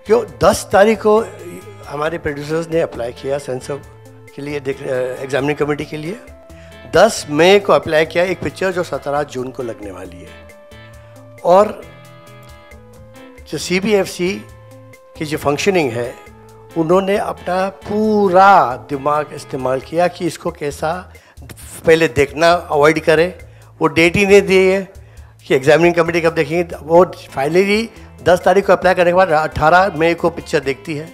जो 10 तारीख को हमारे प्रोड्यूसर्स ने अप्लाई किया सेंसर के लिए, एग्जामिनिंग कमेटी के लिए, 10 मई को अप्लाई किया एक पिक्चर जो 17 जून को लगने वाली है। और जो CBFC की जो फंक्शनिंग है, उन्होंने अपना पूरा दिमाग इस्तेमाल किया कि इसको कैसा पहले देखना अवॉइड करें। वो डेट ही नहीं दी है कि एग्जामिनिंग कमेटी कब देखेंगे। वो फाइनली 10 तारीख को अप्लाई करने के बाद 18 मई को पिक्चर देखती है।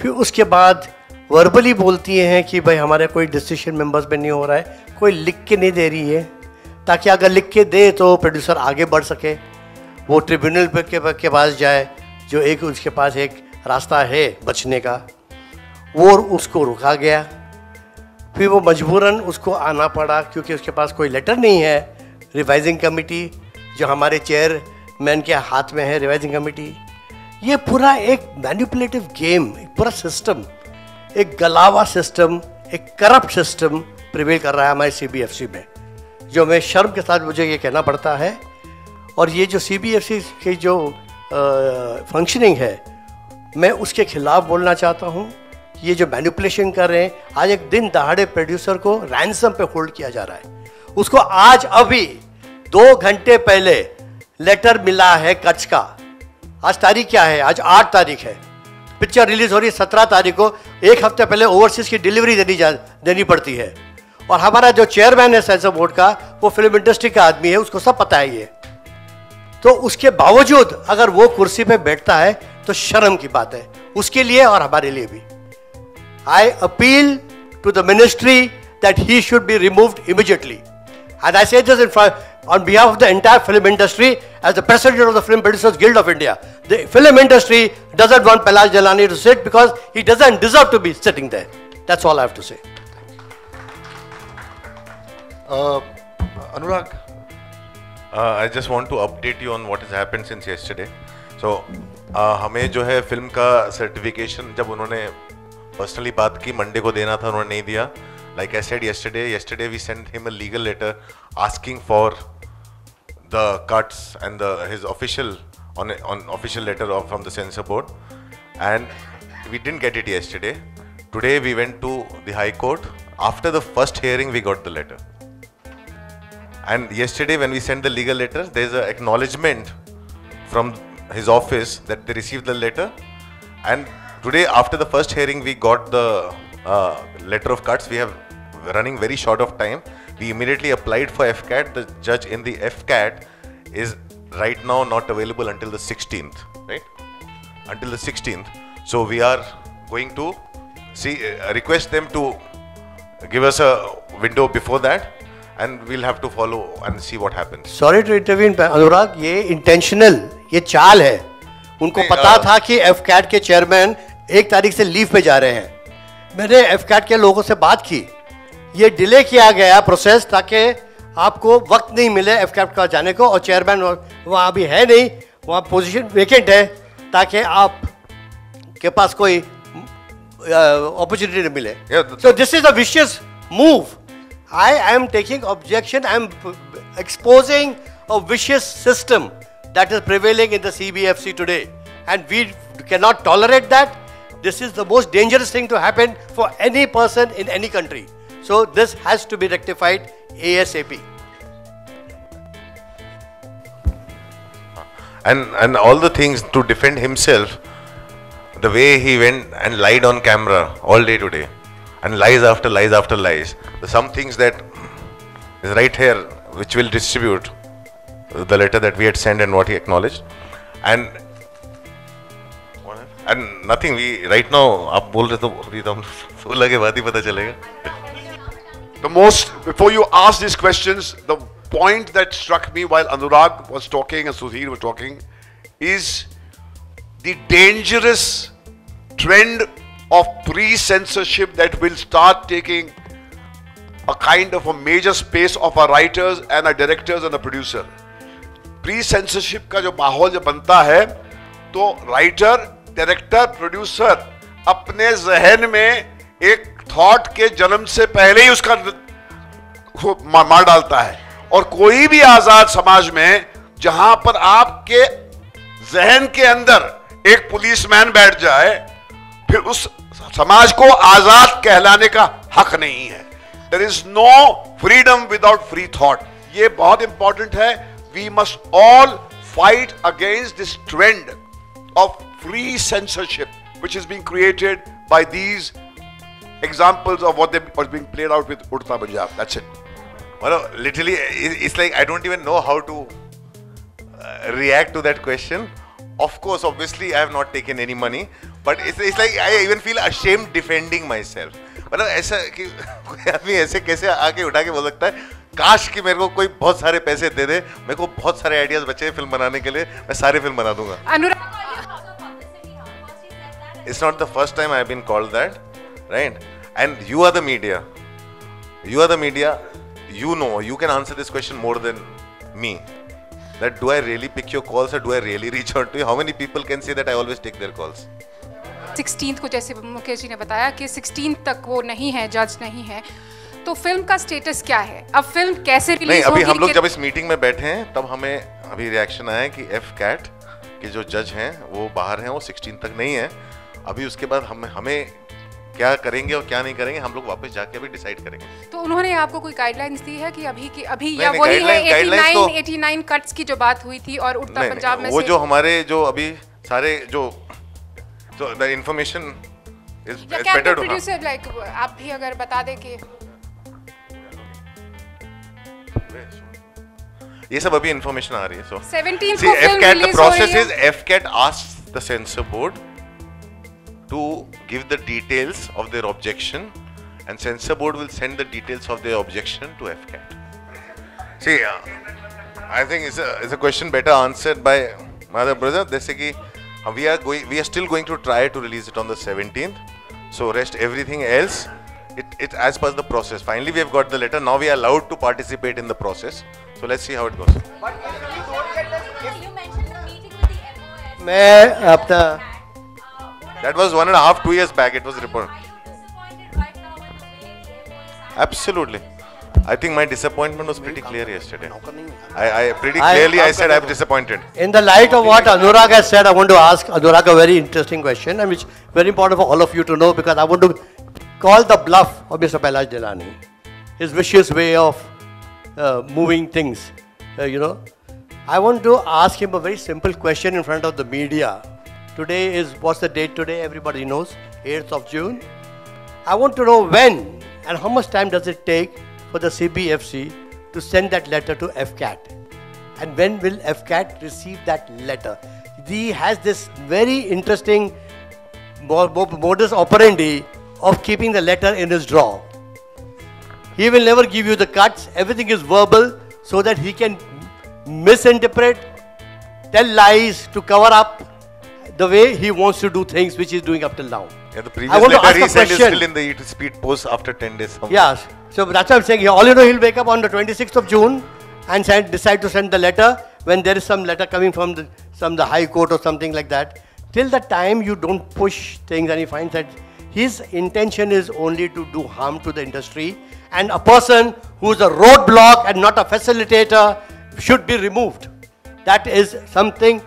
फिर उसके बाद वर्बली बोलती हैं कि भाई हमारे कोई डिसीजन मेंबर्स में नहीं हो रहा है, कोई लिख के नहीं दे रही है, ताकि अगर लिख के दे तो प्रोड्यूसर आगे बढ़ सके, वो ट्रिब्यूनल के पास जाए, जो एक उसके पास एक रास्ता है बचने का, वो उसको रुका गया। फिर वो मजबूरन उसको आना पड़ा क्योंकि उसके पास कोई लेटर नहीं है। रिवाइजिंग कमेटी जो हमारे चेयरमैन के हाथ में है, रिवाइजिंग कमेटी, ये पूरा एक मैनिपुलेटिव गेम, एक पूरा सिस्टम, एक गलावा सिस्टम, एक करप्ट सिस्टम प्रिवेल कर रहा है हमारे CBFC में, जो मैं शर्म के साथ मुझे ये कहना पड़ता है। और ये जो CBFC की जो फंक्शनिंग है, मैं उसके खिलाफ बोलना चाहता हूँ। ये जो मैनिपुलेशन कर रहे हैं, आज एक दिन दहाड़े प्रोड्यूसर को रैंसम पे होल्ड किया जा रहा है। उसको आज अभी 2 घंटे पहले लेटर मिला है कच्छ का। आज तारीख क्या है? आज 8 तारीख है। पिक्चर रिलीज हो रही है 17 तारीख को। 1 हफ्ते पहले ओवरसीज की डिलीवरी देनी पड़ती है। और हमारा जो चेयरमैन है सेंसर बोर्ड का, वो फिल्म इंडस्ट्री का आदमी है, उसको सब पता है ये। तो उसके बावजूद अगर वो कुर्सी पे बैठता है तो शर्म की बात है उसके लिए और हमारे लिए भी। I appeal to the ministry that he should be removed immediately. And I say this on behalf of the entire film industry as the president of the Film Producers Guild of India. The film industry doesn't want Palash Jalani to sit because he doesn't deserve to be sitting there. That's all I have to say. Anurag. I just want to update you on what has happened since yesterday. So, हमें जो है film का certification जब उन्होंने personally बात की, Monday को देना था, उन्होंने नहीं दिया. Like I said yesterday we sent him a legal letter asking for the cuts and his official official letter from the censor board, and we didn't get it yesterday. Today we went to the High Court. After the first hearing we got the letter, and yesterday when we sent the legal letter, there's an acknowledgement from his office that they received the letter, and today after the first hearing we got the letter of cuts. We have running very short of time. We immediately applied for FCAT. The judge in the FCAT is right now not available until the 16th, right? Until the 16th. So we are going to see, request them to give us a window before that, and we'll have to follow and see what happens. Sorry to intervene, अनुराग, ये intentional, ये चाल है. उनको पता था कि FCAT के chairman 1 तारीख से लीव पे जा रहे हैं. मैंने FCAT के लोगों से बात की. ये डिले किया गया प्रोसेस ताकि आपको वक्त नहीं मिले FCAT का जाने को, और चेयरमैन वहाँ अभी है नहीं, वहाँ पोजीशन वेकेंट है, ताकि आप के पास कोई opportunity to मिले. So this is a vicious move. I am taking objection. I am exposing a vicious system that is prevailing in the CBFC today, and we cannot tolerate that. This is the most dangerous thing to happen for any person in any country. So this has to be rectified ASAP. And all the things to defend himself, the way he went and lied on camera all day today, and lies after lies after lies. Some things that is right here, which will distribute the letter that we had sent and what he acknowledged, and nothing. We right now, आप बोल रहे तो अभी तो हम 16 के बाद ही पता चलेगा. The most, before you ask these questions, the point that struck me while Anurag was talking and Sudhir was talking is the dangerous trend of pre-censorship that will start taking a kind of a major space of our writers and our directors and the producer. Pre-censorship का जो माहौल जब बनता है, तो writer, director, producer अपने जहन में एक थॉट के जन्म से पहले ही उसका मार डालता है. और कोई भी आजाद समाज में जहां पर आपके जहन के अंदर एक पुलिसमैन बैठ जाए, फिर उस समाज को आजाद कहलाने का हक नहीं है. There is no freedom without free thought. ये बहुत इंपॉर्टेंट है. We must all fight against this trend of free censorship which is being created by these examples of what are being played out with Udta Punjab. That's it. Well, literally, it's like I don't even know how to react to that question. Of course, obviously, I have not taken any money, but it's like I even feel ashamed defending myself. मतलब ऐसा कि कोई आदमी ऐसे कैसे आके उठा के बोल सकता है, काश कि मेरे को कोई बहुत सारे पैसे दे दे, मेरे को बहुत सारे आइडियाज बचे हैं फिल्म बनाने के लिए, मैं सारी फिल्म बना दूंगा. It's not the first time I have been called that, right? And you are the media. You are the media. You know, you can answer this question more than me. That do I really pick your calls or do I really reach out to you? How many people can say that I always take their calls? 16th को जैसे मुकेश जी ने बताया कि 16th तक वो नहीं है, जज नहीं है, तो फिल्म का स्टेटस क्या है? अब फिल्म कैसे रिलीज होगी? अभी हम लोग जब इस मीटिंग में बैठे हैं तब हमें अभी रिएक्शन आया कि FCAT के जो जज हैं वो बाहर हैं, वो 16 तक नहीं है. अभी उसके बाद हमें क्या करेंगे और क्या नहीं करेंगे हम लोग वापस जाके अभी डिसाइड करेंगे. तो उन्होंने आपको कोई गाइडलाइंस दी है कि अभी या वही है 89 कट्स की जो बात हुई थी और उड़ता पंजाब में वो जो हमारे जो अभी सारे जो the information is better to producer like आप भी अगर बता दें कि ये सब अभी इंफॉर्मेशन आ रही है. सो 17 को फिल्म रिलीज हो रही है. The process is FCAT asks the censor board to give the details of their objection, and censor board will send the details of their objection to FCAT. See, I think it's a question better answered by my other brother. जैसे कि we are still going to try to release it on the 17th. So rest everything else, it as per the process. Finally, we have got the letter. Now we are allowed to participate in the process. So let's see how it goes. मैं अपना That was 1.5-2 years back. It was reported. Absolutely. I think my disappointment was pretty clear yesterday. I pretty clearly I said I'm disappointed. In the light of what Anurag has said, I want to ask Anurag a very interesting question, and which is very important for all of you to know, because I want to call the bluff of Mr. Pailash Dillani. His vicious way of moving things, I want to ask him a very simple question in front of the media. Today is, what's the date today? Everybody knows, 8th of June. I want to know when and how much time does it take for the CBFC to send that letter to FCAT? And when will FCAT receive that letter? He has this very interesting modus operandi of keeping the letter in his drawer. He will never give you the cuts. Everything is verbal so that he can misinterpret, tell lies to cover up the way he wants to do things, which he's doing up till now. Yeah, the previous letter he sent is still in the Eat Speed post after 10 days. Yes. So that's what I'm saying. All you know, he'll wake up on the 26th of June and decide to send the letter when there is some letter coming from the High Court or something like that. Till the time you don't push things and he finds that his intention is only to do harm to the industry, and a person who is a roadblock and not a facilitator should be removed. That is something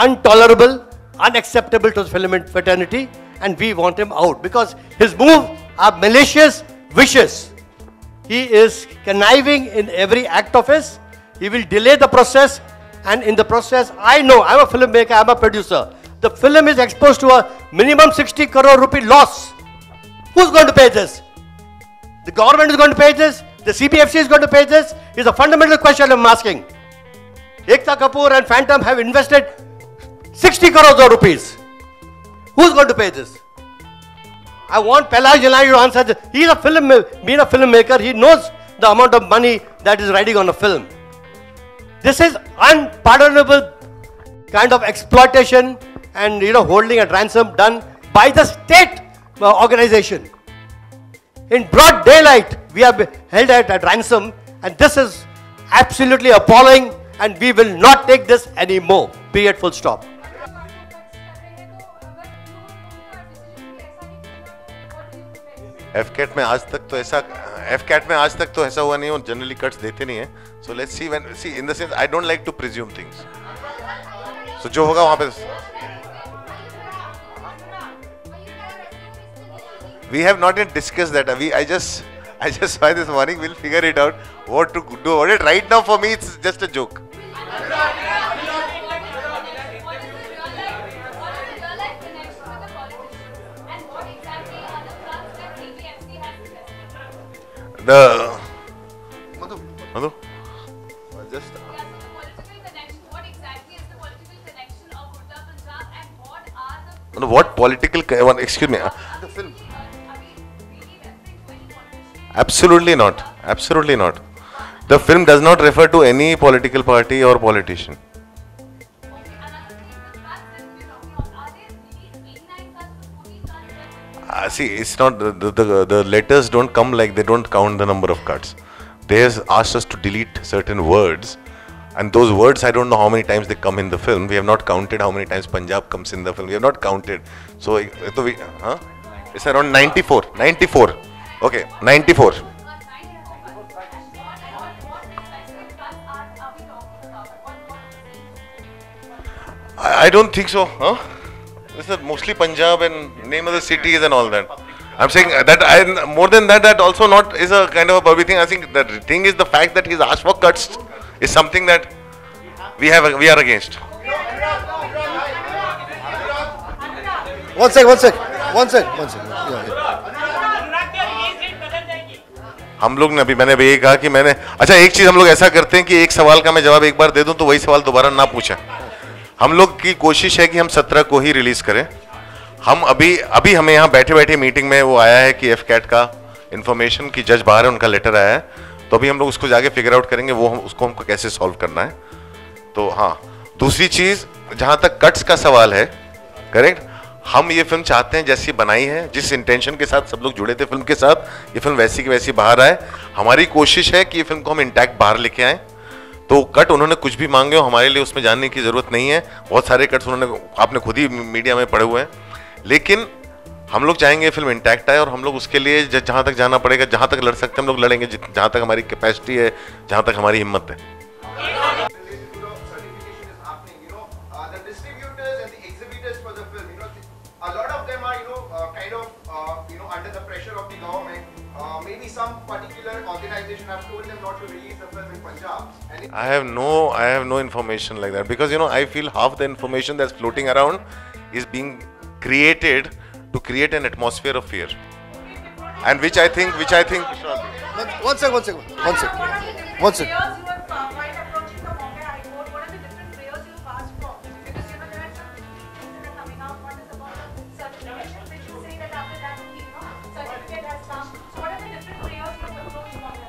intolerable, unacceptable to the film fraternity, and we want him out because his moves are malicious, vicious. He is conniving in every act of his. He will delay the process, and in the process, I know, I'm a filmmaker, I'm a producer. The film is exposed to a minimum 60 crore rupee loss. Who's going to pay this? The government is going to pay this? The CPFC is going to pay this? It's a fundamental question I'm asking. Ekta Kapoor and Phantom have invested 60 crores of rupees. Who's going to pay this? I want Pelaj Jalani to answer this. He's a being a filmmaker, he knows the amount of money that is riding on a film. This is unpardonable kind of exploitation and holding at ransom done by the state organization. In broad daylight, we are held at ransom, and this is absolutely appalling, and we will not take this anymore. Period, full stop. FCAT में आज तक तो ऐसा हुआ नहीं, generally cuts देते नहीं है. So let's see in the sense I don't like to presume things. So जो होगा वहाँ पे. We have not yet discussed that. I just saw this morning. We'll figure it out what to do about it. Right now for me it's just a joke. Madhu? Just. What political? Excuse me. The film. Absolutely not. Absolutely not. The film does not refer to any political party or politician. See, it's not the letters don't come like they don't count the number of cuts. They have asked us to delete certain words, and those words I don't know how many times they come in the film. We have not counted how many times Punjab comes in the film. We have not counted. So it's around 94. 94. Okay, 94. I don't think so. This is mostly Punjab and name of the cities and all that. I'm saying that more than that also not is a kind of a public thing. I think the thing is the fact that he's asked for cuts is something that we are against. One sec. हम लोग ने मैंने भी यही कहा कि अच्छा एक चीज हम लोग ऐसा करते हैं कि एक सवाल का मैं जवाब एक बार दे दूं तो वही सवाल दोबारा ना पूछें. हम लोग की कोशिश है कि हम 17 को ही रिलीज करें. हम अभी हमें यहाँ बैठे मीटिंग में वो आया है कि FCAT का इंफॉर्मेशन की जज बाहर है, उनका लेटर आया है, तो अभी हम लोग उसको जाके फिगर आउट करेंगे उसको हमको कैसे सॉल्व करना है. तो हाँ, दूसरी चीज जहां तक कट्स का सवाल है, करेक्ट, हम ये फिल्म चाहते हैं जैसी बनाई है, जिस इंटेंशन के साथ सब लोग जुड़े थे फिल्म के साथ, ये फिल्म वैसी की वैसी बाहर आए. हमारी कोशिश है कि ये फिल्म को हम इंटैक्ट बाहर लेके आए. तो कट उन्होंने कुछ भी मांगे हो, हमारे लिए उसमें जानने की जरूरत नहीं है. बहुत सारे कट्स उन्होंने आपने खुद ही मीडिया में पढ़े हुए हैं, लेकिन हम लोग चाहेंगे फिल्म इंटैक्ट आए और हम लोग उसके लिए जहां तक जाना पड़ेगा, जहां तक लड़ सकते हैं हम लोग लड़ेंगे, जहां तक हमारी कैपेसिटी है, जहां तक हमारी हिम्मत है. I have no information like that because I feel half the information that's floating around is being created to create an atmosphere of fear, and which I think. One second.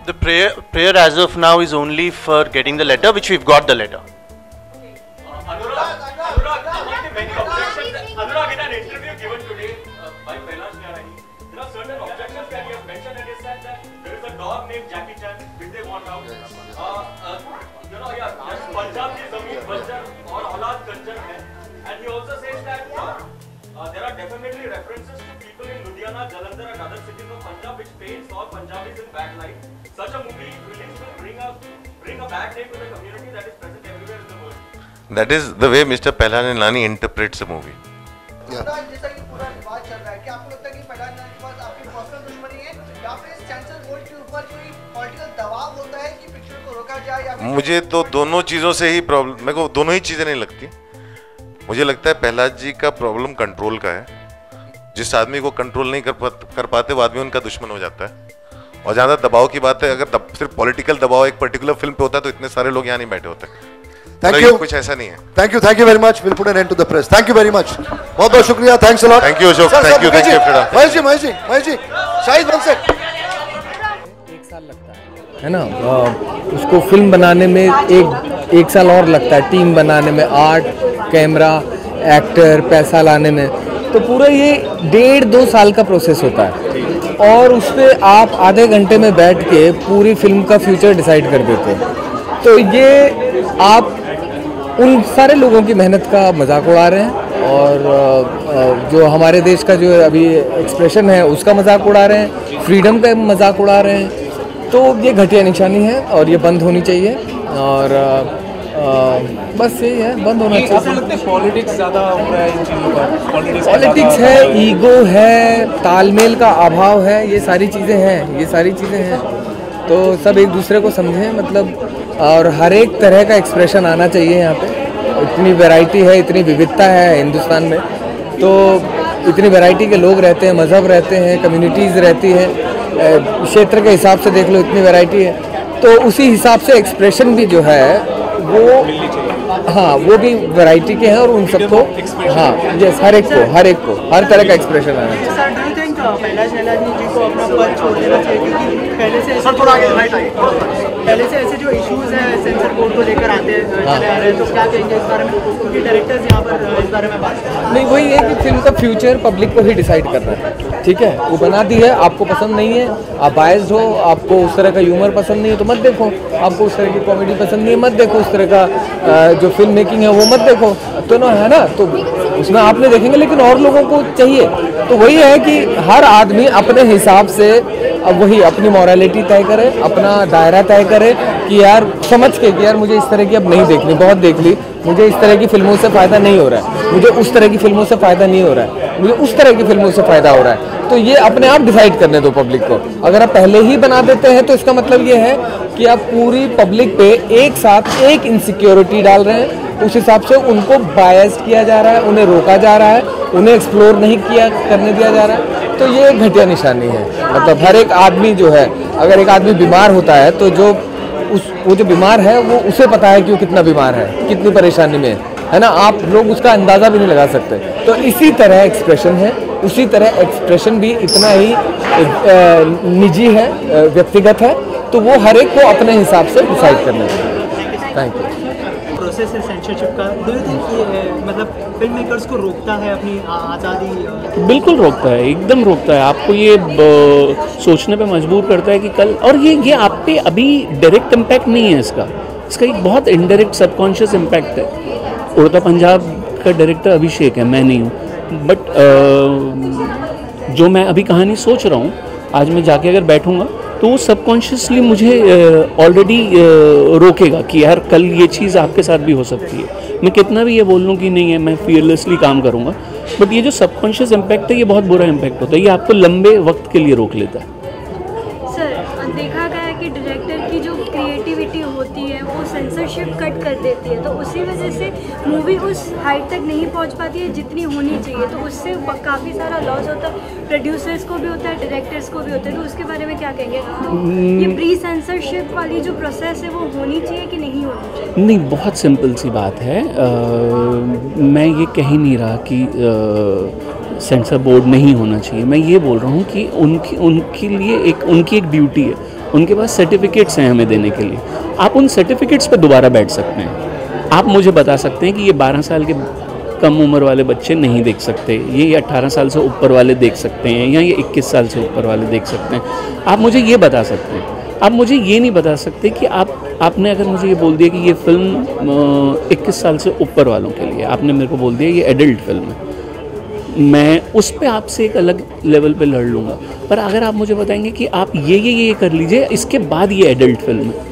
the prayer as of now is only for getting the letter, which we've got the letter. Anurag, in an interview given today by Kailash Narayan, there are certain objections that you have mentioned, and he said that there is a dog named Jackie Chan which they want out. Punjab ki zameen banjar aur aulad kanjar hai, and he also says that there are definitely references to people in Ludhiana, Jalandhar and other cities of Punjab which paints all Punjabis in bad light. Such a movie release will bring a bad name to the community that is present everywhere in the world. That is the way Mr. Pelhanelani interprets a movie. जैसा कि पूरा विवाद चल रहा है, क्या आपको लगता है कि फैलाना के बाद आपकी पर्सनल दुश्मनी है या फिर इस सेंसर बोर्ड के ऊपर कोई पॉलिटिकल दबाव होता है कि पिक्चर को रोका जाए या मुझे तो दोनों चीज़ों से ही प्रॉब्लम, मेरे को दोनों ही चीज़ें नहीं लगती। मुझे लगता है प्रहलाद जी का प्रॉब्लम कंट्रोल का है। जिस आदमी को कंट्रोल नहीं कर पाते वो आदमी उनका दुश्मन हो जाता है। और ज़्यादा दबाव की बात है, अगर सिर्फ पॉलिटिकल दबाव एक पर्टिकुलर फिल्म पे होता है तो इतने सारे लोग यहाँ नहीं बैठे होते। Thank you. कुछ ऐसा नहीं है। Thank you very much. We'll put an end to the press. Thank you very much. बहुत बहुत शुक्रिया. Thanks a lot. Thank you Ashok. Thank you. Mahesh ji, Shahid one sec. है ना, उसको फिल्म बनाने में एक साल और लगता है, टीम बनाने में, आर्ट, कैमरा, एक्टर, पैसा लाने में, तो पूरा ये 1.5-2 साल का प्रोसेस होता है। और उस पर आप आधे घंटे में बैठ के पूरी फिल्म का फ्यूचर डिसाइड कर देते हैं। तो ये आप उन सारे लोगों की मेहनत का मजाक उड़ा रहे हैं, और जो हमारे देश का जो अभी एक्सप्रेशन है उसका मजाक उड़ा रहे हैं, फ्रीडम का मजाक उड़ा रहे हैं। तो ये घटिया निशानी है और ये बंद होनी चाहिए। और बस यही है, बंद होना चाहिए। पॉलिटिक्स ज़्यादा हो रहा है इन चीज़ों का, पॉलिटिक्स है, ईगो है, तालमेल का अभाव है, ये सारी चीज़ें हैं। तो सब एक दूसरे को समझें, मतलब, और हर एक तरह का एक्सप्रेशन आना चाहिए यहाँ पे। इतनी वैरायटी है, इतनी विविधता है हिंदुस्तान में, तो इतनी वैरायटी के लोग रहते हैं, मज़हब रहते हैं, कम्युनिटीज़ रहती हैं, क्षेत्र के हिसाब से देख लो, इतनी वैरायटी है। तो उसी हिसाब से एक्सप्रेशन भी जो है वो, हाँ, वो भी वैरायटी के हैं, और उन सबको, हाँ, यस, हर एक को हर तरह का एक्सप्रेशन आना चाहिए। कैलाश नैलानी जी को अपना पद छोड़ देना चाहिए, क्योंकि पहले से ऐसे जो इश्यूज हैं सेंसर बोर्ड को लेकर आते हैं, चले आ रहे हैं, तो क्या कहेंगे इस बारे में, क्योंकि डायरेक्टर्स यहाँ पर इस बारे में बात कर रहे हैं। नहीं, वही है कि फिल्म का फ्यूचर पब्लिक को ही डिसाइड करना है, ठीक है। वो बना दी है, आपको पसंद नहीं है, आप बायस्ड हो, आपको उस तरह का ह्यूमर पसंद नहीं है तो मत देखो, आपको उस तरह की कॉमेडी पसंद नहीं है मत देखो, उस तरह का जो फिल्म मेकिंग है वो मत देखो, तो ना, है ना, तो उसमें आप नहीं देखेंगे, लेकिन और लोगों को चाहिए। तो वही है कि हर आदमी अपने हिसाब से अब वही अपनी मॉरलिटी तय करे, अपना दायरा तय करे कि यार समझ के कि यार मुझे इस तरह की अब नहीं देखनी, बहुत देख ली, मुझे इस तरह की फिल्मों से फ़ायदा नहीं हो रहा है, मुझे उस तरह की फिल्मों से फ़ायदा नहीं हो रहा है, मुझे उस तरह की फिल्मों से फ़ायदा हो रहा है। तो ये अपने आप डिसाइड करने दो पब्लिक को। अगर आप पहले ही बना देते हैं तो इसका मतलब ये है कि आप पूरी पब्लिक पे एक साथ एक इनसिक्योरिटी डाल रहे हैं, उस हिसाब से उनको बायस्ड किया जा रहा है, उन्हें रोका जा रहा है, उन्हें एक्सप्लोर नहीं करने दिया जा रहा है। तो ये एक घटिया निशानी है। मतलब हर एक आदमी जो है, अगर एक आदमी बीमार होता है तो वो जो बीमार है वो उसे पता है कि वो कितना बीमार है, कितनी परेशानी में है ना, आप लोग उसका अंदाज़ा भी नहीं लगा सकते। तो इसी तरह एक्सप्रेशन है, उसी तरह एक्सप्रेशन भी इतना ही निजी है, व्यक्तिगत है, तो वो हर एक को अपने हिसाब से डिसाइड करना चाहिए। Thank you. प्रोसेस है सेंसरशिप का, डू यू थिंक ये मतलब फिल्म मेकर्स को रोकता है अपनी आज़ादी? बिल्कुल रोकता है, एकदम रोकता है। आपको ये सोचने पे मजबूर करता है कि कल, और ये आप पे अभी डायरेक्ट इम्पैक्ट नहीं है इसका एक बहुत इनडायरेक्ट सबकॉन्शियस इम्पैक्ट है। उड़ता पंजाब का डायरेक्टर अभिषेक है, मैं नहीं हूँ, बट जो मैं अभी कहानी सोच रहा हूँ, आज मैं जाके अगर बैठूँगा तो वो सबकॉन्शियसली मुझे ऑलरेडी रोकेगा कि यार कल ये चीज़ आपके साथ भी हो सकती है। मैं कितना भी ये बोल लूँ कि नहीं है, मैं फियरलेसली काम करूँगा, बट ये जो सबकॉन्शियस इम्पैक्ट है ये बहुत बुरा इम्पैक्ट होता है, ये आपको लंबे वक्त के लिए रोक लेता है। सर, देखा गया है कि डायरेक्टर की जो क्रिएटिविटी होती है वो सेंसरशिप कट कर देती है, तो उसी वजह से मूवी उस हाइट तक नहीं पहुंच पाती है जितनी होनी चाहिए, तो उससे काफ़ी सारा लॉस होता है, प्रोड्यूसर्स को भी होता है, डायरेक्टर्स को भी होता है। तो उसके बारे में क्या कहेंगे? तो ये प्री सेंसरशिप वाली जो प्रोसेस है वो होनी चाहिए कि नहीं होनी चाहिए? नहीं, बहुत सिंपल सी बात है। मैं ये कह ही नहीं रहा कि सेंसर बोर्ड नहीं होना चाहिए, मैं ये बोल रहा हूँ कि उनकी एक ड्यूटी है, उनके पास सर्टिफिकेट्स हैं हमें देने के लिए। आप उन सर्टिफिकेट्स पे दोबारा बैठ सकते हैं। आप मुझे बता सकते हैं कि ये 12 साल के कम उम्र वाले बच्चे नहीं देख सकते, ये 18 साल से ऊपर वाले देख सकते हैं, या ये 21 साल से ऊपर वाले देख सकते हैं। आप मुझे ये बता सकते हैं। आप मुझे ये नहीं बता सकते कि आपने अगर मुझे ये बोल दिया कि ये फ़िल्म 21 साल से ऊपर वालों के लिए, आपने मेरे को बोल दिया ये एडल्ट फिल्म है, मैं उस पे आपसे एक अलग लेवल पे लड़ लूँगा। पर अगर आप मुझे बताएंगे कि आप ये कर लीजिए, इसके बाद ये एडल्ट फिल्म है,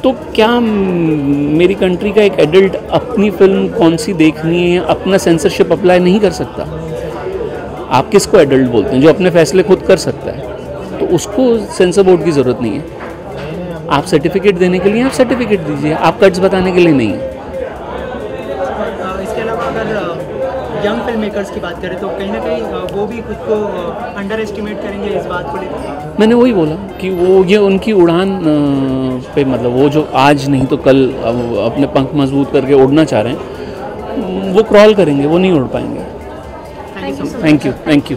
तो क्या मेरी कंट्री का एक एडल्ट अपनी फिल्म कौन सी देखनी है अपना सेंसरशिप अप्लाई नहीं कर सकता? आप किसको एडल्ट बोलते हैं? जो अपने फैसले खुद कर सकता है, तो उसको सेंसर बोर्ड की ज़रूरत नहीं है। आप सर्टिफिकेट देने के लिए आप सर्टिफिकेट दीजिए, आप कट्स बताने के लिए नहीं है। इसके अलावा अगर यंग फिल्म मेकर्स की बात करें तो कहीं ना कहीं वो भी खुद को अंडर एस्टिमेट करेंगे इस बात को लेकर। मैंने वही बोला कि वो ये उनकी उड़ान पे, मतलब वो जो आज नहीं तो कल अपने पंख मजबूत करके उड़ना चाह रहे हैं, वो क्रॉल करेंगे, वो नहीं उड़ पाएंगे। Thank you.